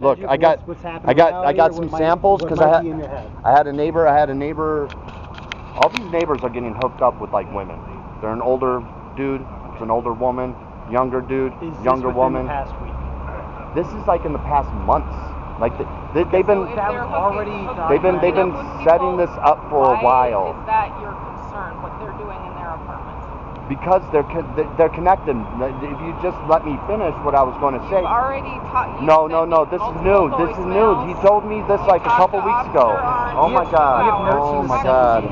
Look, I got some samples because I had a neighbor. All these neighbors are getting hooked up with like women. They're an older dude, it's an older woman, younger dude, younger woman. The past week? This is like in the past months. Like they've been setting this up for a while. Is that your concern? What they're doing in their apartments? Because they're connected. If you just let me finish what I was going to say. You've already taught. No. This is new. This is new. He told me this like a couple weeks ago. Oh my God. Oh my God.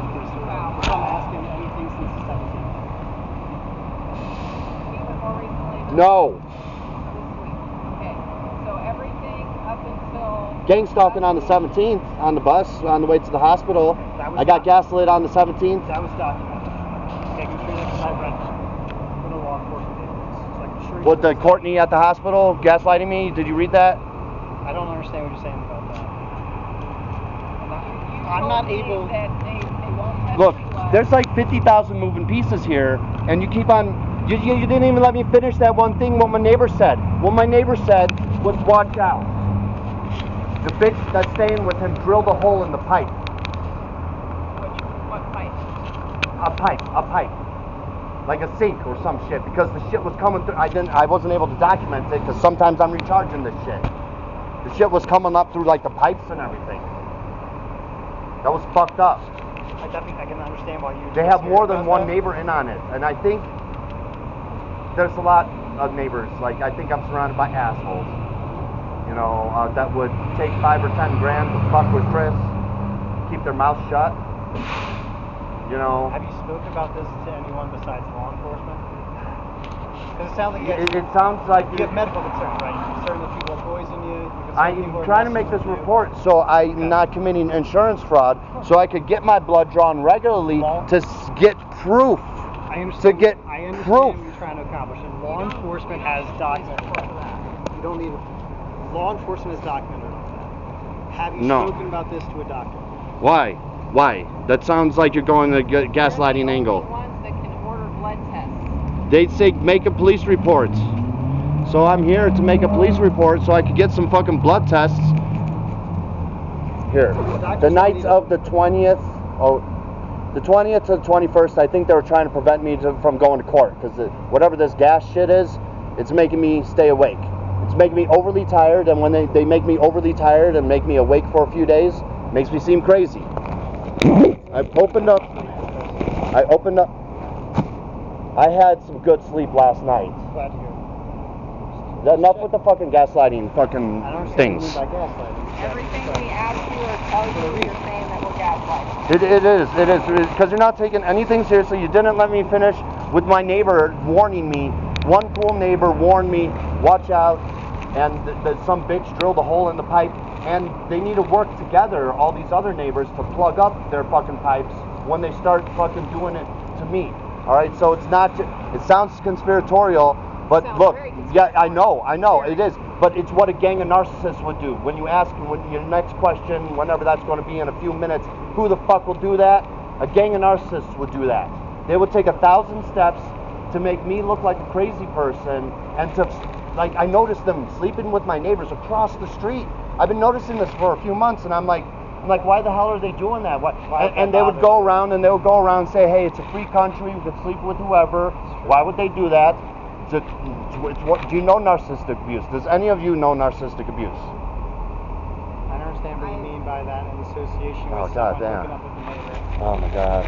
No. Okay. So everything up until. Gang stalking on the 17th on the bus on the way to the hospital. I got gaslit on the 17th. That was documented. Making sure that I read for the law enforcement agencies. With the Courtney at the hospital gaslighting me? Did you read that? I don't understand what you're saying about that. I'm not able. That they won't have Look, you, there's like 50,000 moving pieces here, and you keep on. You didn't even let me finish that one thing. What my neighbor said. What my neighbor said was, watch out. The bitch that's staying with him drilled a hole in the pipe. What pipe? A pipe. Like a sink or some shit, because the shit was coming through. I wasn't able to document it because sometimes I'm recharging this shit. The shit was coming up through like the pipes and everything. That was fucked up. I can understand why you. They have more than one neighbor in on it, and I think there's a lot of neighbors. Like, I think I'm surrounded by assholes. You know, that would take $5 or $10 grand to fuck with Chris, keep their mouth shut. You know. Have you spoken about this to anyone besides law enforcement? Because it sounds like it sounds like you have medical concerns, right? You're concerned that people poison you. I'm trying to make this report so I'm not committing insurance fraud, so I could get my blood drawn regularly to get proof. I understand. To get I understand proof. what you're trying to accomplish, and law enforcement has documented that. You don't need. Law enforcement has documented that. Have you spoken about this to a doctor? Why? That sounds like you're going the gaslighting angle. They're the only ones that can order blood tests. They say make a police report. So I'm here to make a police report so I could get some fucking blood tests. Here. The nights of the 20th. The 20th to the 21st, I think they were trying to prevent me from going to court because whatever this gas shit is, it's making me stay awake. It's making me overly tired, and when they make me overly tired and make me awake for a few days, it makes me seem crazy. I opened up. I had some good sleep last night. Glad to hear. Enough with the fucking gaslighting fucking things. Everything we ask you or tell you, you're saying that we're gaslighting. It is, because you're not taking anything seriously. You didn't let me finish with my neighbor warning me. One cool neighbor warned me, watch out, and some bitch drilled a hole in the pipe, and they need to work together, all these other neighbors, to plug up their fucking pipes when they start fucking doing it to me. Alright, so it's not, it sounds conspiratorial, but look, yeah, I know, it is, but it's what a gang of narcissists would do. When you ask your next question, whenever that's going to be in a few minutes, who the fuck will do that? A gang of narcissists would do that. They would take 1,000 steps to make me look like a crazy person, and to, like, I noticed them sleeping with my neighbors across the street. I've been noticing this for a few months, and I'm like, why the hell are they doing that? And they would go around and say, hey, it's a free country, we could sleep with whoever. Why would they do that? Do you know narcissistic abuse? Does any of you know narcissistic abuse? I don't understand what you mean by that in association with God someone damn. hooking up with the neighbor. Oh my God.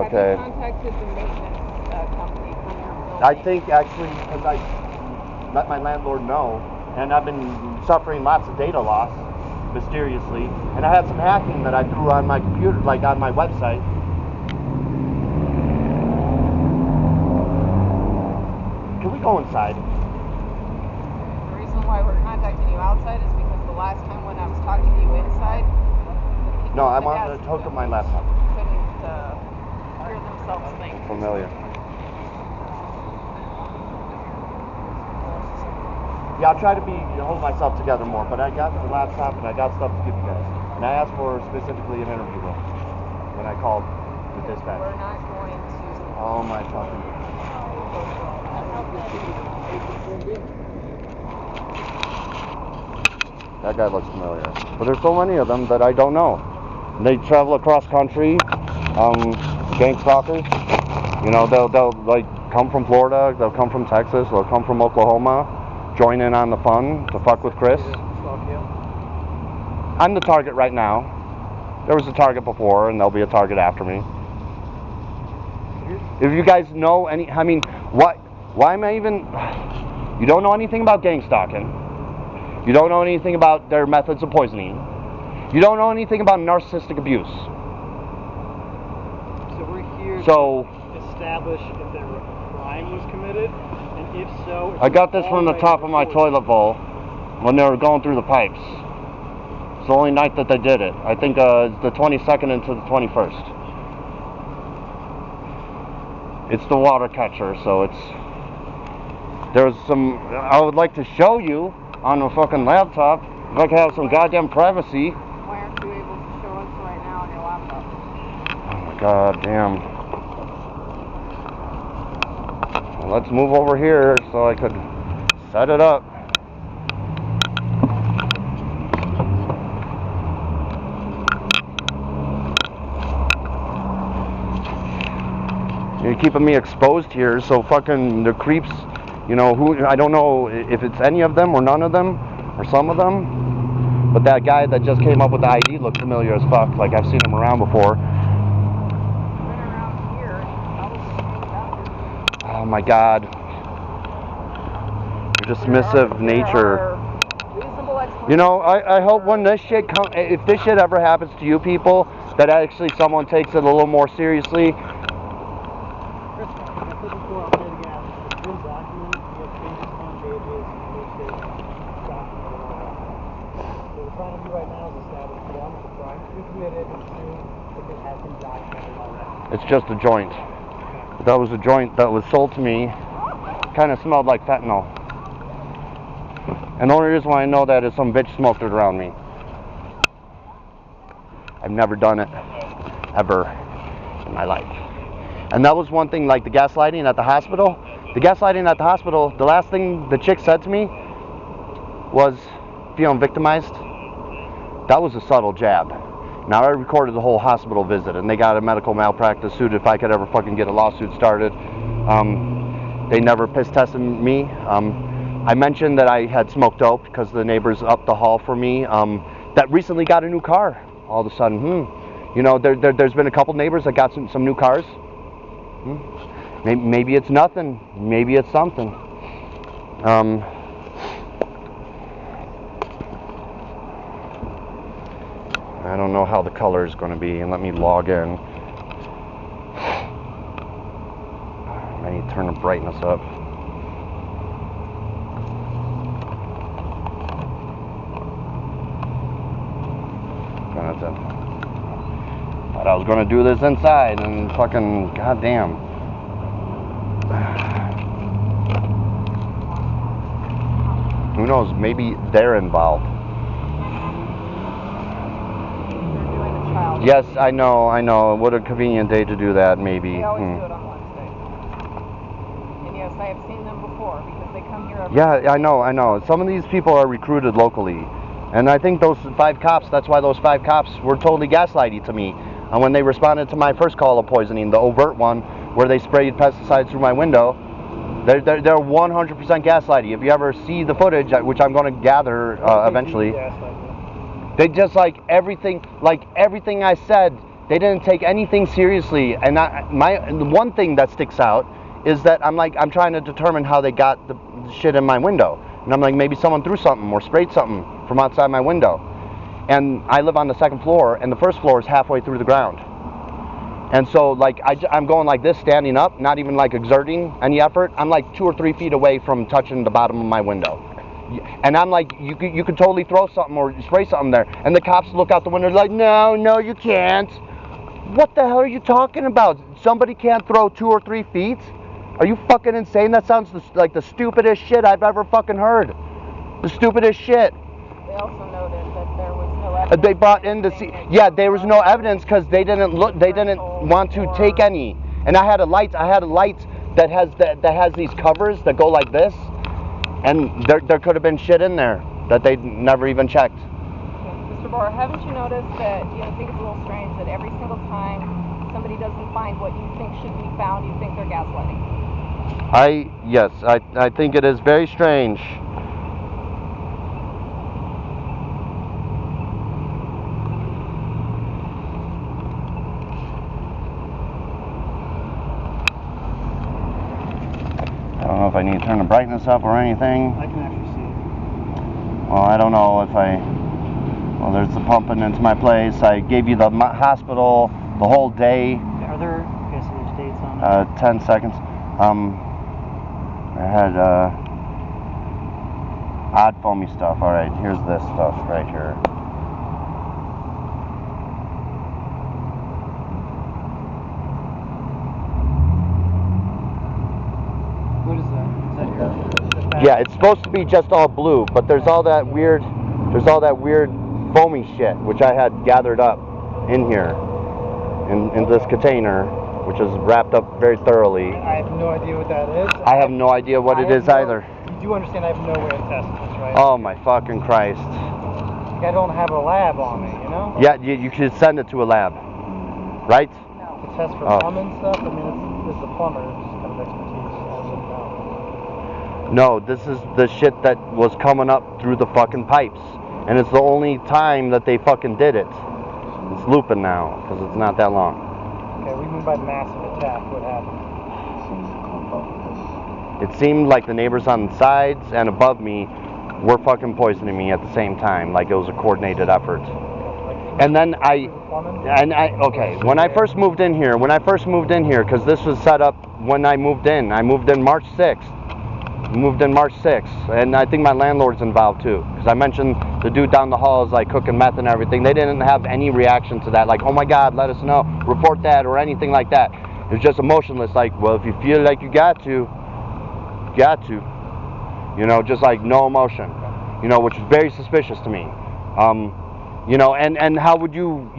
Okay. Have you contacted the maintenance company from your building? I think actually, because I let my landlord know, and I've been suffering lots of data loss, mysteriously, and I had some hacking that I threw on my computer, like on my website. Can we go inside? The reason why we're contacting you outside is because the last time when I was talking to you inside, the people No, I at the wanted to desk hook up my laptop. couldn't hear themselves think. Familiar. Yeah, I'll try to hold myself together more, but I got the laptop and I got stuff to give you guys. And I asked for specifically an interview room when I called the dispatch. We're not going to. Oh my fucking. That guy looks familiar. But there's so many of them that I don't know. They travel across country, gang stalkers. You know, they'll like come from Florida, they'll come from Texas, they'll come from Oklahoma, join in on the fun to fuck with Chris. I'm the target right now. There was a target before, and there'll be a target after me. If you guys know any, I mean, why am I even, you don't know anything about gang stalking. You don't know anything about their methods of poisoning. You don't know anything about narcissistic abuse. So we're here So, to establish if there a crime was committed, and if so... If I got this from the top of my toilet bowl when they were going through the pipes. It's the only night that they did it. I think it's the 22nd into the 21st. It's the water catcher, so it's... There's some... I would like to show you on a fucking laptop if I could have some goddamn privacy. Why aren't you able to show us right now on your laptop? Oh my god damn. Well, let's move over here so I could set it up. You're keeping me exposed here, so fucking the creeps, you know, who, I don't know if it's any of them or none of them or some of them, but that guy that just came up with the ID looked familiar as fuck, like I've seen him around before. Been around here, probably about here. Oh my god. Your dismissive nature. You know, I hope when this shit if this shit ever happens to you people, that actually someone takes it a little more seriously. It's just a joint. That was a joint that was sold to me. Kind of smelled like fentanyl. And the only reason why I know that is some bitch smoked it around me. I've never done it, ever, in my life. And that was one thing, like the gaslighting at the hospital. The gaslighting at the hospital, the last thing the chick said to me was, feeling victimized. That was a subtle jab. Now, I recorded the whole hospital visit, and they got a medical malpractice suit if I could ever fucking get a lawsuit started. They never piss tested me. I mentioned that I had smoked dope because the neighbors up the hall for me that recently got a new car. All of a sudden, you know, there's been a couple neighbors that got some new cars. Maybe it's nothing. Maybe it's something. I don't know how the color is going to be, and let me log in. I need to turn the brightness up. Thought I was going to do this inside, and fucking goddamn. Who knows? Maybe they're involved. Yes, I know. What a convenient day to do that, maybe. They always do it on Wednesday. And yes, I have seen them before because they come here every Yeah, I know. Some of these people are recruited locally. And I think those 5 cops, that's why those 5 cops were totally gaslighty to me. And when they responded to my first call of poisoning, the overt one, where they sprayed pesticides through my window, they're 100% gaslighty. If you ever see the footage, which I'm going to gather eventually, they just like everything I said, they didn't take anything seriously. And the one thing that sticks out is that I'm trying to determine how they got the shit in my window. And I'm like, maybe someone threw something or sprayed something from outside my window. And I live on the 2nd floor, and the 1st floor is halfway through the ground. And so, like, I'm going like this, standing up, not even like exerting any effort. I'm like 2 or 3 feet away from touching the bottom of my window. And I'm like, you could totally throw something or spray something there. And the cops look out the window like, no, you can't. What the hell are you talking about? Somebody can't throw 2 or 3 feet? Are you fucking insane? That sounds like the stupidest shit I've ever fucking heard. The stupidest shit. They also noted that there was no evidence. They brought in there was no evidence because they didn't want to take any. And I had a light that has these covers that go like this, and there could have been shit in there. that they never even checked. Mr. Bohr, haven't you noticed that, I think it's a little strange that every single time somebody doesn't find what you think should be found, you think they're gaslighting? Yes, I think it is very strange. I don't know if I need to turn the brightness up or anything. I can actually see it. Well, I don't know if well, there's the pumping into my place. I gave you the hospital the whole day. Are there, okay, so there's dates on it? 10 seconds. I had odd foamy stuff. All right, here's this stuff right here. What is that? Is that your... Yeah, it's supposed to be just all blue, but there's all that weird foamy shit which I had gathered up in here in this container, which is wrapped up very thoroughly. I have no idea what that is. I have no idea what it is either. You do understand I have no way of testing this, right? Oh my fucking Christ. I don't have a lab on me, you know? Yeah, you should send it to a lab, right? To test for plumbing stuff? I mean, this is a plumber. It's kind of expertise. I wouldn't know. No, this is the shit that was coming up through the fucking pipes. And it's the only time that they fucking did it. It's looping now, because it's not that long. Okay, what do you mean by massive attack? What happened? It seemed like the neighbors on the sides and above me were fucking poisoning me at the same time, like it was a coordinated effort. And then when I first moved in here, because this was set up when I moved in March 6th. Moved in March 6th, and I think my landlord's involved too, because I mentioned the dude down the hall is like cooking meth and everything. They didn't have any reaction to that, like, oh my God, let us know, report that, or anything like that. It was just emotionless, like, well, if you feel like you got to, just like no emotion, which is very suspicious to me. And how would you,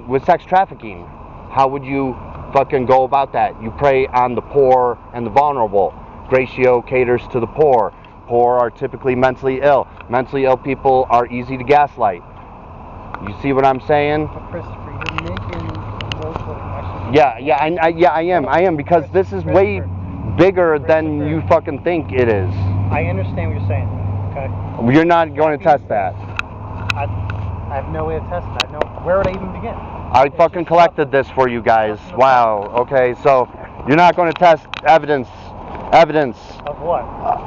with sex trafficking, how would you fucking go about that? You prey on the poor and the vulnerable. Ratio caters to the poor. Poor are typically mentally ill. Mentally ill people are easy to gaslight. You see what I'm saying? But Christopher, you're making those actually... I am, because this is way bigger than you fucking think it is. I understand what you're saying, okay? You're not going to test that. I have no way of testing that. No, where would I even begin? I fucking collected this for you guys. Wow, okay, so you're not going to test evidence. Of what?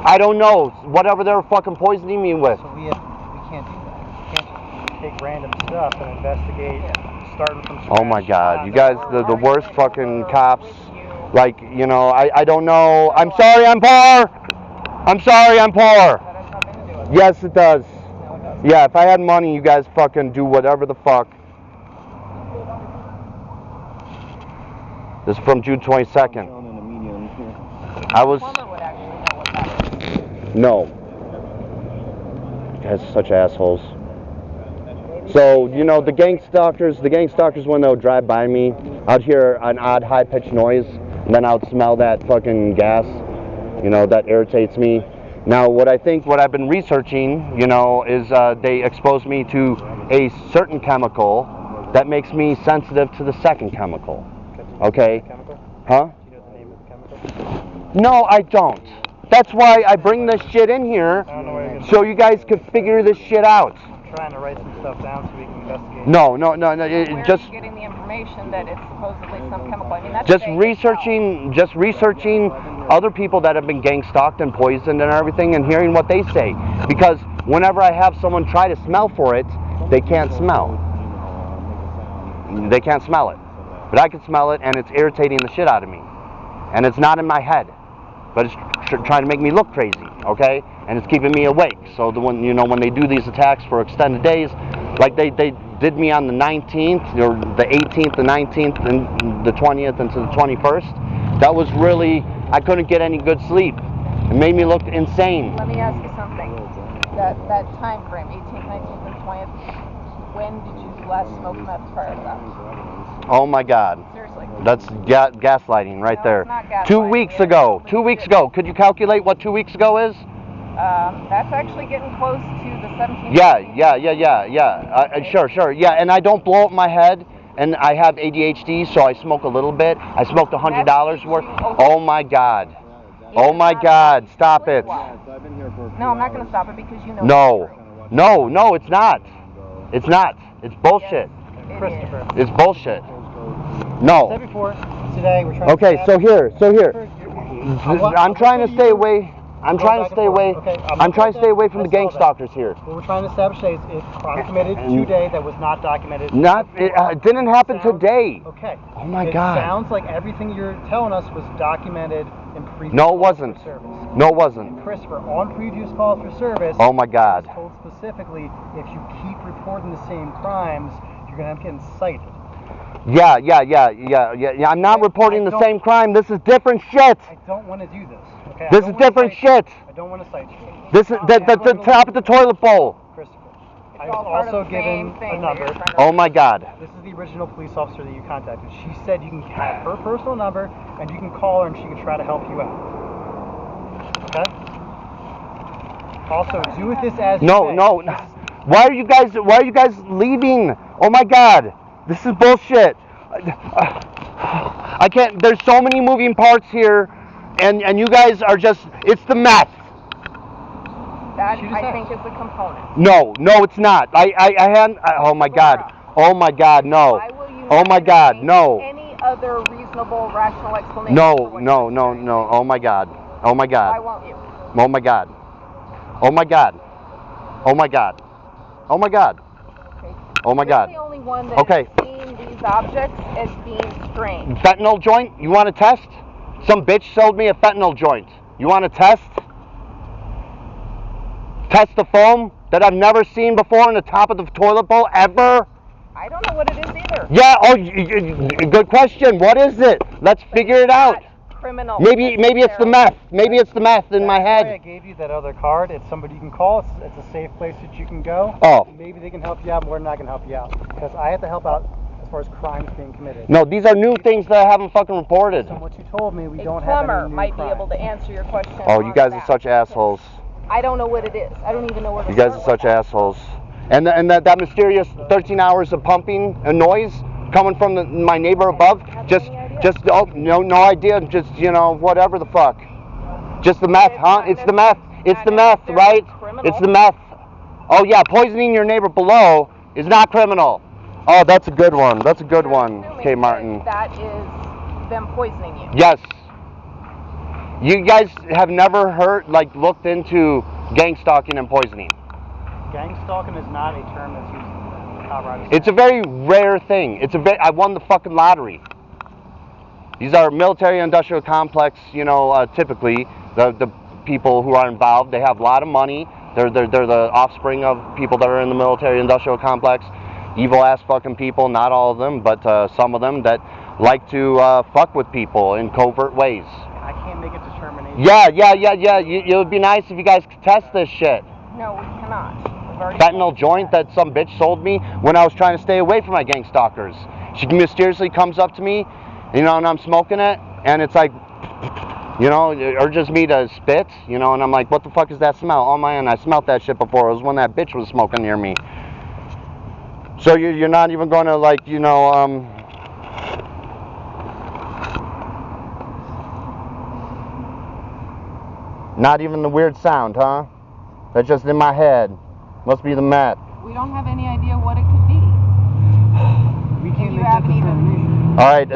I don't know. Whatever they're fucking poisoning me with. So we can't do that. We can't just take random stuff and investigate, starting from scratch. Oh my God, you guys, the worst fucking cops. Like, I don't know. I'm sorry, I'm poor. Yes, it does. Yeah, if I had money, you guys fucking do whatever the fuck. This is from June 22nd. I was... No. You guys are such assholes. So, the gang stalkers when they'll drive by me, I'd hear an odd high-pitched noise, and then I'd smell that fucking gas, that irritates me. Now, what I've been researching, is they exposed me to a certain chemical that makes me sensitive to the second chemical. Okay? Huh? Do you know the name of the chemical? No, I don't. That's why I bring this shit in here, so you guys could figure this shit out. I'm trying to write some stuff down so we can investigate. No. Where are you getting the information that it's supposedly some chemical? I mean, that's just researching other people that have been gang stalked and poisoned and everything, and hearing what they say. Because whenever I have someone try to smell for it, they can't smell. They can't smell it. But I can smell it, and it's irritating the shit out of me. And it's not in my head, but it's trying to make me look crazy, okay? And it's keeping me awake. So when they do these attacks for extended days, like they did me on the 19th, or the 18th, the 19th, and the 20th into the 21st, that was really, I couldn't get any good sleep. It made me look insane. Let me ask you something. That time frame, 18th, 19th, and 20th, when did you last smoke meth prior to that? Oh my God. Seriously. That's gaslighting right there. It's not gaslighting. 2 weeks ago. Could you calculate what 2 weeks ago is? That's actually getting close to the 17. Yeah. Sure. Yeah, and I don't blow up my head, and I have ADHD, so I smoke a little bit. I smoked $100 worth. Oh my God. Oh my God. Stop it. No, I'm not going to stop it because you know. No, it's not. It's not. It's bullshit. Christopher. It's bullshit. Said No. before, today we're trying Okay, to so here. want- I'm trying to stay away. I'm Going trying back to stay and forth. away. Okay, I'm trying to stay away from I the gang saw that. stalkers here. What we're trying to establish is crime committed today that was not documented. It didn't happen today. Okay. Oh my It God. sounds like everything you're telling us was documented in previous No, it calls wasn't. for service. No, it wasn't. Christopher, on previous calls for service, Oh my God. I was told specifically if you keep reporting the same crimes, you're going to get cited. Yeah. I'm not reporting the same crime. This is different shit. I don't want to do this. Okay? This is different shit. I don't want to cite you. This is the top of the toilet bowl. Christopher, I It's all was part of also the given same thing a that you're number. trying to Oh my God. This is the original police officer that you contacted. She said you can have her personal number and you can call her and she can try to help you out. Okay? Also, do with this as you may. No. Why are you guys leaving? Oh my God. This is bullshit. I can't. There's so many moving parts here, and you guys are just. It's the meth. That I think is a component. No, it's not. Oh my God. Oh my God. No. Why will you Oh my God. entertain No. any other reasonable, rational explanation? No. for what you're experiencing? Oh my God. Oh my Why God. won't you? Oh my God. Oh my God. Oh my God. Oh my God. Okay. Oh my God. You're the only one that Okay. is seeing these objects as being strange. Fentanyl joint? You want to test? Some bitch sold me a fentanyl joint. You want to test? Test the foam that I've never seen before in the top of the toilet bowl ever? I don't know what it is either. Yeah, good question. What is it? Let's figure it out. Criminal. Maybe it's the meth. Maybe it's the meth in my That's why I head. gave you that other card. It's somebody you can call. It's a safe place that you can go. Oh. Maybe they can help you out more than I can help you out. Because I have to help out as far as crimes being committed. No, these are new things that I haven't fucking reported. From what you told me, we A don't have plumber any new might crimes. be able to answer your question. Oh, you on guys are that. such assholes. I don't know what it is. I don't even know where to You guys are start such with that. assholes. And that mysterious 13 hours of pumping and noise coming from my neighbor above. Just no idea. Just whatever the fuck. Just the meth, huh? It's the meth. It's the meth, right? It's the meth. Oh yeah, poisoning your neighbor below is not criminal. Oh, that's a good one. That's a good one, K. Martin. That is them poisoning you. Yes. You guys have never looked into gang stalking and poisoning. Gang stalking is not a term that's used in Colorado. It's a very rare thing. I won the fucking lottery. These are military-industrial complex. Typically the people who are involved, they have a lot of money. They're the offspring of people that are in the military-industrial complex. Evil-ass fucking people. Not all of them, but some of them that like to fuck with people in covert ways. I can't make a determination. Yeah. It would be nice if you guys could test this shit. No, we cannot. We've already Fentanyl told you joint that some bitch sold me when I was trying to stay away from my gang stalkers. She mysteriously comes up to me, and I'm smoking it, and it's like, urges me to spit, and I'm like, what the fuck is that smell? Oh man, I smelled that shit before. It was when that bitch was smoking near me. So you're not even going to not even the weird sound, huh? That's just in my head. Must be the meth. We don't have any idea what it could be. We can't You make that haven't even- determination. All right,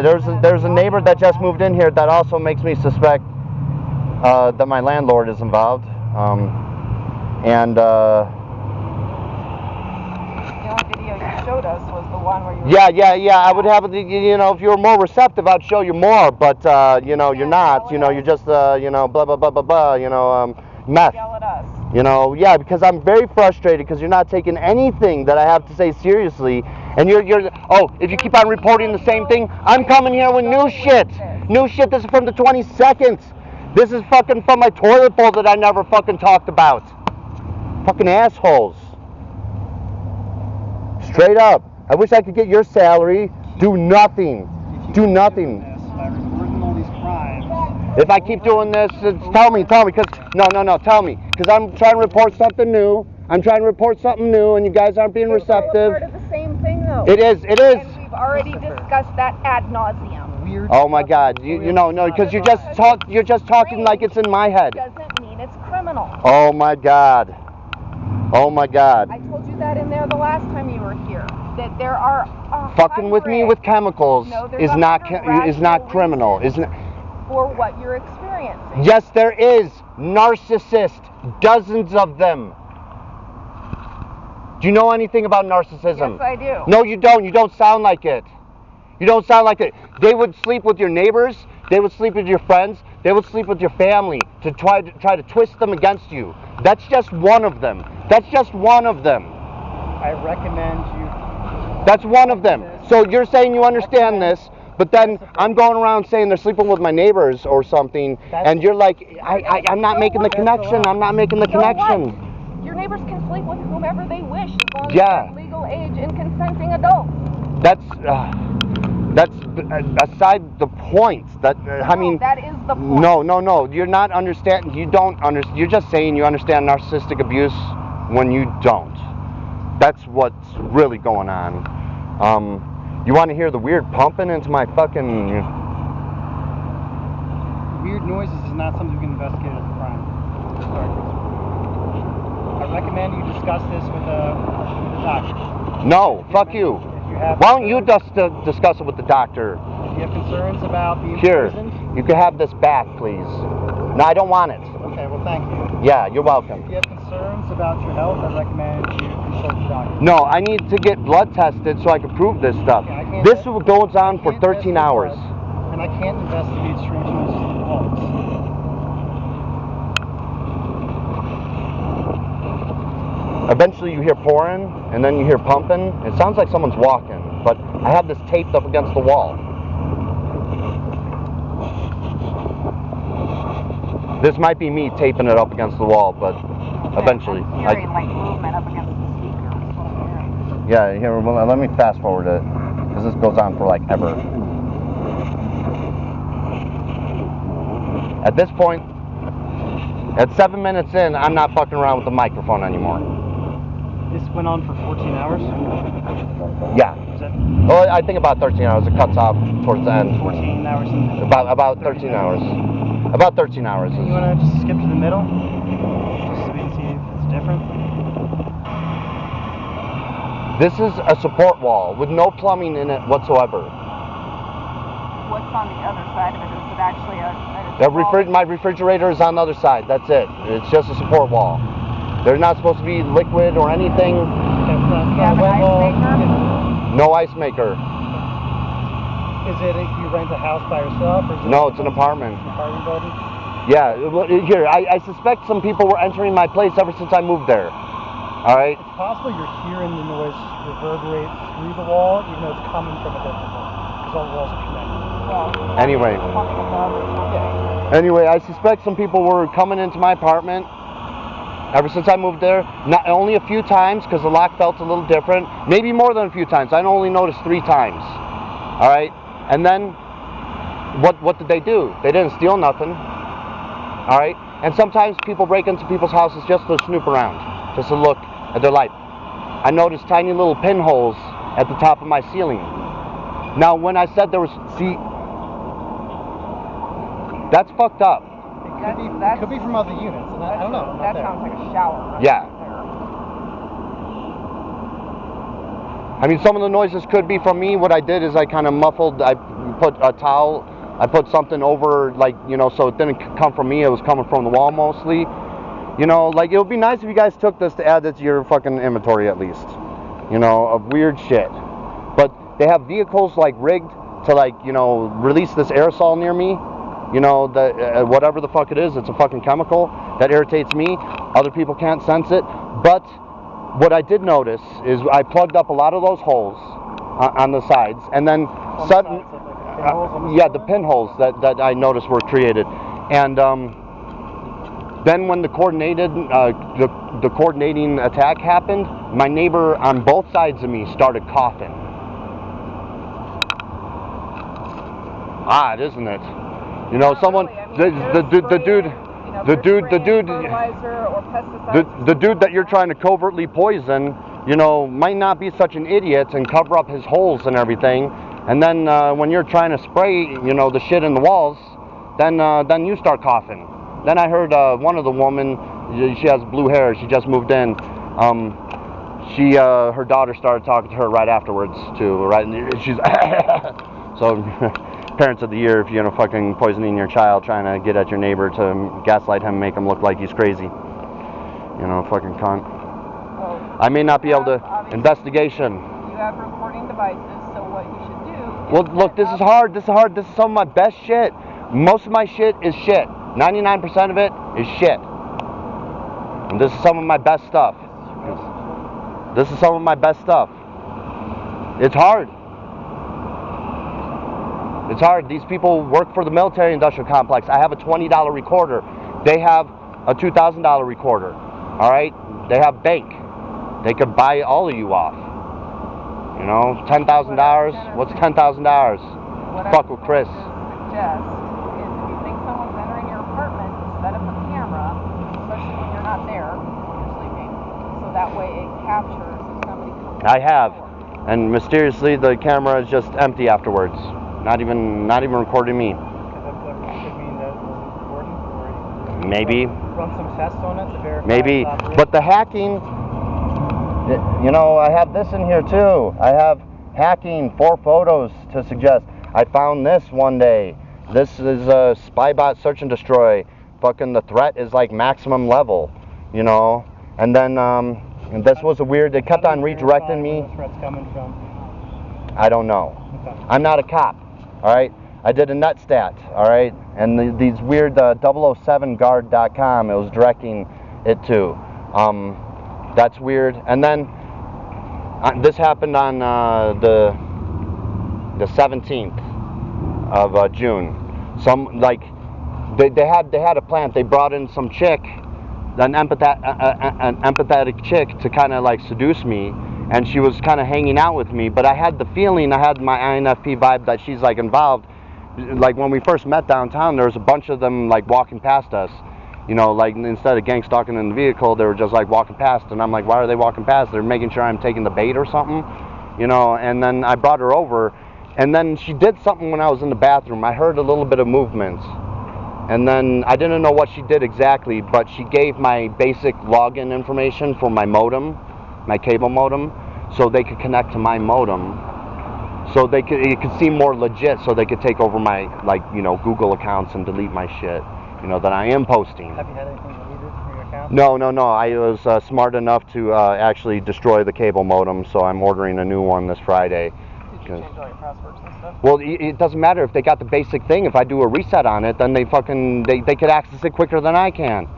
there's a neighbor that just moved in here that also makes me suspect that my landlord is involved. The only video you showed us was the one where you were... Yeah. I would have, if you were more receptive, I'd show you more. But you're not. You're just blah blah blah blah blah. Meth. Yell at us. Yeah, because I'm very frustrated because you're not taking anything that I have to say seriously. And if you keep on reporting the same thing, I'm coming here with new shit. New shit. This is from the 22nd. This is fucking from my toilet bowl that I never fucking talked about. Fucking assholes. Straight up. I wish I could get your salary. Do nothing. Do nothing. By reporting all these crimes. If I keep doing this, tell me, because, no, tell me. Because I'm trying to report something new. I'm trying to report something new, and you guys aren't being receptive. It's all a part of the same thing, though. It is. It is. And we've already discussed that ad nauseum. Weird. Oh my God! You know, no, because you're just talking like it's in my head. Doesn't mean it's criminal. Oh my God! Oh my God! I told you that in there the last time you were here. That there are Fucking with me with chemicals is not criminal, isn't it? For what you're experiencing. Yes, there is. Narcissists, dozens of them. Do you know anything about narcissism? Yes, I do. No, you don't. You don't sound like it. You don't sound like it. They would sleep with your neighbors. They would sleep with your friends. They would sleep with your family to try to twist them against you. That's just one of them. That's just one of them. I recommend you. That's one of them. So you're saying you understand this, but then I'm going around saying they're sleeping with my neighbors or something, and you're like, I'm not making the connection. I'm not making the connection. Your neighbors can sleep with whomever they wish as long as Yeah. they're legal age and consenting adults. That's aside the point. That I mean, that is the point. No. You're not understanding. You don't understand. You're just saying you understand narcissistic abuse when you don't. That's what's really going on. You want to hear the weird pumping into my fucking... Weird noises is not something you can investigate as a crime. I recommend you discuss this with a doctor. No, fuck you. Why don't you discuss it with the doctor? If you have concerns about being Here, poisoned. you can have this back, please. No, I don't want it. Okay, well, thank you. Yeah, you're welcome. If you have concerns about your health, I recommend you consult the doctor. No, I need to get blood tested so I can prove this stuff. Okay, This goes on for 13 hours. And I can't investigate strange noises in the walls. Eventually you hear pouring, and then you hear pumping. It sounds like someone's walking, but I have this taped up against the wall. This might be me taping it up against the wall, but eventually. I'm hearing like movement up against the speaker. That's what I'm hearing. Yeah, here, well, let me fast forward it, because this goes on for like ever. At this point, at 7 minutes in, I'm not fucking around with the microphone anymore. This went on for 14 hours? Yeah. Is that Well, I think about 13 hours. It cuts off towards the end. 14 hours? About 13 hours. About 13 hours. You want to just skip to the middle? Just so we can see if it's different? This is a support wall with no plumbing in it whatsoever. What's on the other side of it? Is it actually My refrigerator is on the other side. That's it. It's just a support wall. They're not supposed to be liquid or anything. Okay, it's not You have a wet an wall. ice maker? No ice maker. Is it if you rent a house by yourself? Or is it No, it's an apartment. An apartment building? Yeah, here, I suspect some people were entering my place ever since I moved there. All right? It's possible you're hearing the noise reverberate through the wall, even though it's coming from a different wall, because all the walls are connected. Anyway, I suspect some people were coming into my apartment ever since I moved there. Not only a few times, because the lock felt a little different. Maybe more than a few times. I only noticed 3 times. All right? And then, what did they do? They didn't steal nothing. All right? And sometimes people break into people's houses just to snoop around, just to look at their life. I noticed tiny little pinholes at the top of my ceiling. Now, when I said there was, see, that's fucked up. It could be from other units. And I don't know. That sounds like a shower. Right? Yeah. I mean, some of the noises could be from me. What I did is I kind of muffled, I put a towel, I put something over, like, you know, so it didn't come from me. It was coming from the wall mostly. You know, like, it would be nice if you guys took this to add it to your fucking inventory at least. You know, of weird shit. But they have vehicles, like, rigged to, like, you know, release this aerosol near me. You know, the whatever the fuck it is, it's a fucking chemical that irritates me. Other people can't sense it. But what I did notice is I plugged up a lot of those holes on the sides, and then suddenly, yeah, the pinholes that I noticed were created, and then when the coordinating attack happened, my neighbor on both sides of me started coughing. Odd, isn't it? You know, someone, really, I mean, the dude. If you know, The if you're dude- spraying fertilizer or pesticides. The dude that you're trying to covertly poison, you know, might not be such an idiot and cover up his holes and everything. And then when you're trying to spray, you know, the shit in the walls, then you start coughing. Then I heard one of the woman, she has blue hair, she just moved in. Her daughter started talking to her right afterwards too, right? And she's so parents of the year if you're fucking poisoning your child, trying to get at your neighbor to gaslight him, make him look like he's crazy. You know, fucking cunt. Well, I may not be able to obviously, investigation. You have recording devices, so what you should do. Well, look, this is hard. This is hard. This is some of my best shit. Most of my shit is shit. 99% of it is shit. And this is some of my best stuff. This is some of my best stuff. It's hard. It's hard. These people work for the military industrial complex. I have a $20 recorder. They have a $2,000 recorder. All right? They have bank. They could buy all of you off. You know, $10,000. What's $10,000? Fuck with Chris. What I suggest is if you think someone's entering your apartment, set up a camera, especially when you're not there, when you're sleeping, so that way it captures if somebody comes. I have. And mysteriously the camera is just empty afterwards. Not even recording me. Could mean that it wasn't recording, or Maybe. run some tests on it to verify. Maybe. it's operating. But the hacking, you know, I have this in here too. I have hacking 4 photos to suggest. I found this one day. This is a Spybot search and destroy. Fucking the threat is like maximum level, you know. And then and this was a weird. They kept on redirecting me. Where the threat's coming from. I don't know. Okay. I'm not a cop. All right. I did a net stat. All right. And these weird 007guard.com. It was directing it to. That's weird. And then this happened on the 17th of June. Some like they had a plant. They brought in some chick, an empathetic chick, to kind of like seduce me, and she was kind of hanging out with me. But I had the feeling, I had my INFP vibe that she's like involved. Like when we first met downtown, there was a bunch of them like walking past us. You know, like instead of gang stalking in the vehicle, they were just like walking past, and I'm like, why are they walking past? They're making sure I'm taking the bait or something, you know. And then I brought her over, and then she did something when I was in the bathroom. I heard a little bit of movement, and then I didn't know what she did exactly, but she gave my basic login information for my modem, my cable modem, so they could connect to my modem, so it could seem more legit, so they could take over my, like, you know, Google accounts and delete my shit, you know, that I am posting. Have you had anything deleted from your account? No. I was smart enough to actually destroy the cable modem, so I'm ordering a new one this Friday. Did you change all your passwords and stuff? Well, it doesn't matter if they got the basic thing. If I do a reset on it, then they could access it quicker than I can.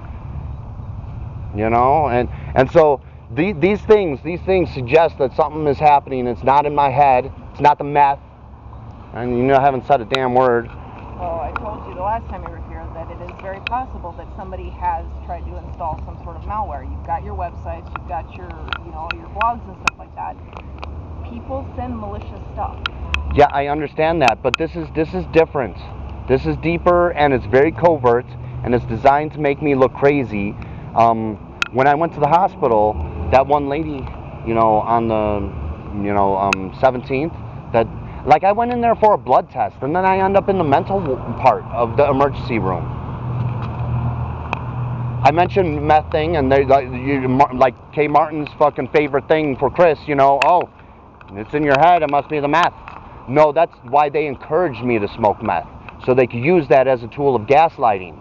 You know, and so these things suggest that something is happening. It's not in my head. It's not the meth. And you know, I haven't said a damn word. Well, I told you the last time you were here that it is very possible that somebody has tried to install some sort of malware. You've got your websites, you've got your, you know, your blogs and stuff like that. People send malicious stuff. Yeah, I understand that, but this is different. This is deeper, and it's very covert, and it's designed to make me look crazy. When I went to the hospital, that one lady, you know, on the, you know, 17th, that, like, I went in there for a blood test, and then I end up in the mental part of the emergency room. I mentioned meth thing, and they like K. Martin's fucking favorite thing for Chris, you know, oh, it's in your head, it must be the meth. No, that's why they encouraged me to smoke meth, so they could use that as a tool of gaslighting.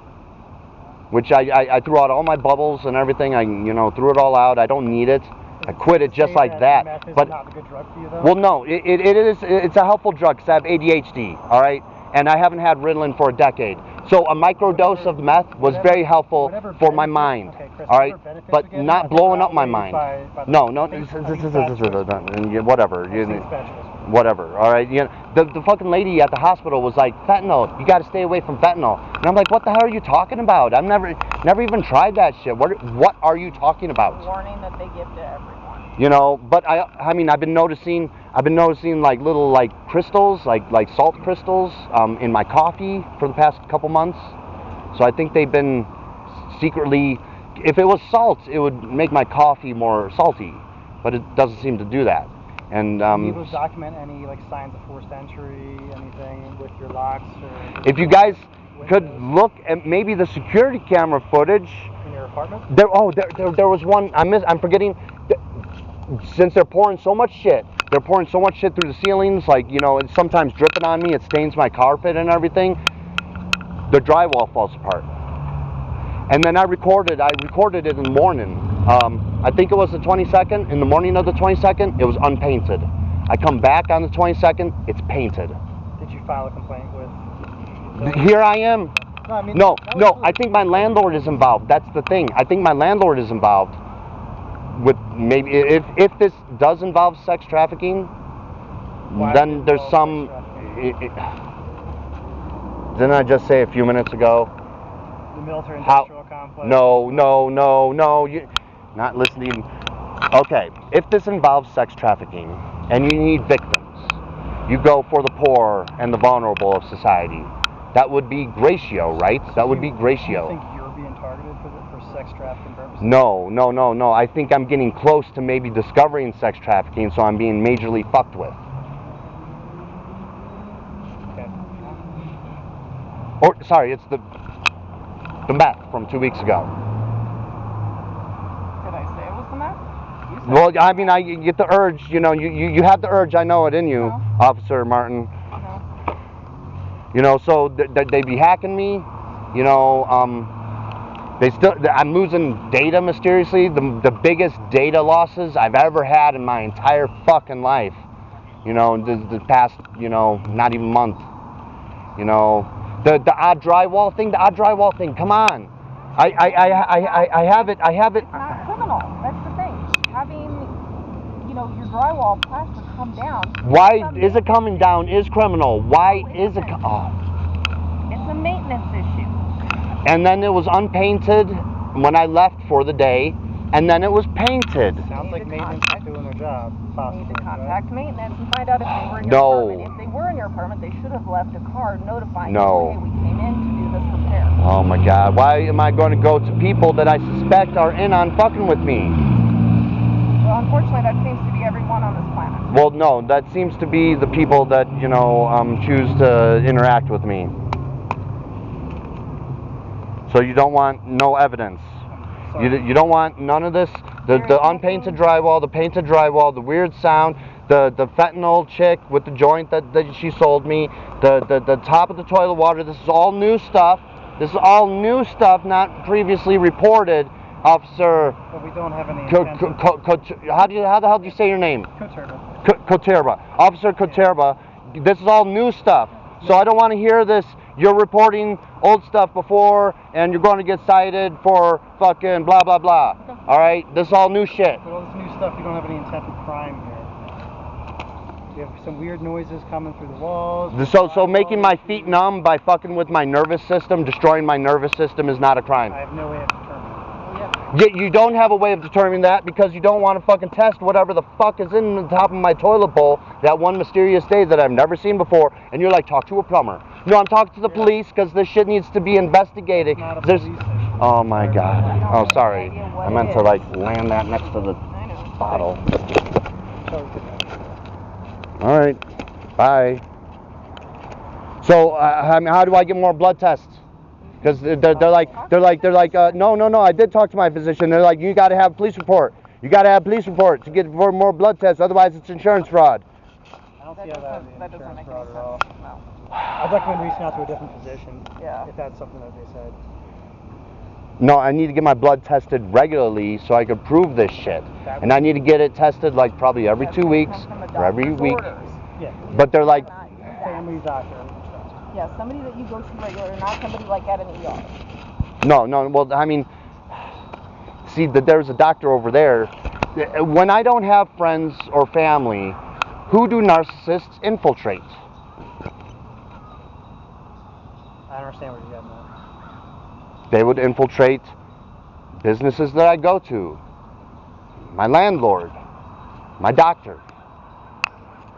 Which I threw out all my bubbles and everything. I, you know, threw it all out. I don't need it. I quit it just like that. Meth is But not a good drug for you, though? well, no, it is. It's a helpful drug because I have ADHD. All right, and I haven't had Ritalin for a decade. So a microdose of meth was very helpful for my mind. Okay, Chris, all right, benefits but you're getting, not I think, blowing are up my outweighed mind. by the No, whatever. Whatever. All right. You know, the fucking lady at the hospital was like, fentanyl. You got to stay away from fentanyl. And I'm like, what the hell are you talking about? I've never even tried that shit. What are you talking about? The warning that they give to everyone. You know, but I mean, I've been noticing like little like crystals, like salt crystals, in my coffee for the past couple months. So I think they've been secretly, if it was salt, it would make my coffee more salty, but it doesn't seem to do that. And Can you able to document any like signs of forced entry, anything with your locks? Or if you guys could look at maybe the security camera footage in your apartment? there was one. I'm forgetting. Since they're pouring so much shit through the ceilings, like, you know, it's sometimes dripping on me, it stains my carpet and everything, the drywall falls apart. And then I recorded it in the morning. I think it was the 22nd. In the morning of the 22nd, it was unpainted. I come back on the 22nd, it's painted. Did you file a complaint with? Here I am. No, I mean, no, I think my landlord is involved. That's the thing. I think my landlord is involved. With maybe if this does involve sex trafficking, then there's some. Didn't I just say a few minutes ago? The military industrial complex. No. You not listening. Okay, if this involves sex trafficking and you need victims, you go for the poor and the vulnerable of society. That would be Gratio, right? That would be Gratio. Do you think you're being targeted for sex trafficking purposes? No. I think I'm getting close to maybe discovering sex trafficking, so I'm being majorly fucked with. Okay. Or, sorry, it's the meth from 2 weeks ago. Did I say it was the meth? Well, I mean, I get the urge, you know, you have the urge, I know it in you, No. Officer Martin. No. You know, so they be hacking me, you know, I'm losing data mysteriously, the biggest data losses I've ever had in my entire fucking life, you know, the past, you know, not even month, you know, the odd drywall thing, come on, I have it. It's not criminal, that's the thing. Having, you know, your drywall plaster come down. Why is it coming down is criminal. Why is it? It's a maintenance issue. And then it was unpainted when I left for the day, and then it was painted. Sounds like maintenance is doing their job. You need to contact maintenance and find out if they were in your apartment. If they were in your apartment, they should have left a card notifying you, hey, we came in to do this repair. Oh my God, why am I going to go to people that I suspect are in on fucking with me? Well, unfortunately, that seems to be everyone on this planet. Well, no, that seems to be the people that, you know, choose to interact with me. So you don't want no evidence. You don't want none of this. The unpainted drywall, the painted drywall, the weird sound, the fentanyl chick with the joint that she sold me, the top of the toilet water. This is all new stuff. This is all new stuff, not previously reported, Officer. But we don't have any. How the hell do you say your name? Koterba. Officer Koterba. This is all new stuff. So I don't want to hear this. You're reporting old stuff before, and you're going to get cited for fucking blah, blah, blah. All right? This is all new shit. But all this new stuff, you don't have any intent of crime here. You have some weird noises coming through the walls. So making my feet numb by fucking with my nervous system, destroying my nervous system is not a crime. I have no way of determining. Yet you don't have a way of determining that because you don't want to fucking test whatever the fuck is in the top of my toilet bowl that one mysterious day that I've never seen before, and you're like, talk to a plumber. No, I'm talking to the police because this shit needs to be investigated. Oh my God. Oh, sorry. I meant to like land that next to the bottle. All right. Bye. So, how do I get more blood tests? Because they're like, no, I did talk to my physician. They're like, you got to have a police report. You got to have a police report to get for more blood tests. Otherwise, it's insurance fraud. I don't see how that doesn't make fraud any at all. sense. No. I'd recommend reaching out to a different physician. Yeah. If that's something that they said. No, I need to get my blood tested regularly so I could prove this shit. And I need to get it tested like probably every 2 weeks or every week. Yeah. But they're like, Family doctor. Yeah, somebody that you go to regularly, not somebody like at an ER. no, well, I mean, see, there's a doctor over there. When I don't have friends or family, who do narcissists infiltrate? I don't understand where you're getting at. They would infiltrate businesses that I go to, my landlord, my doctor.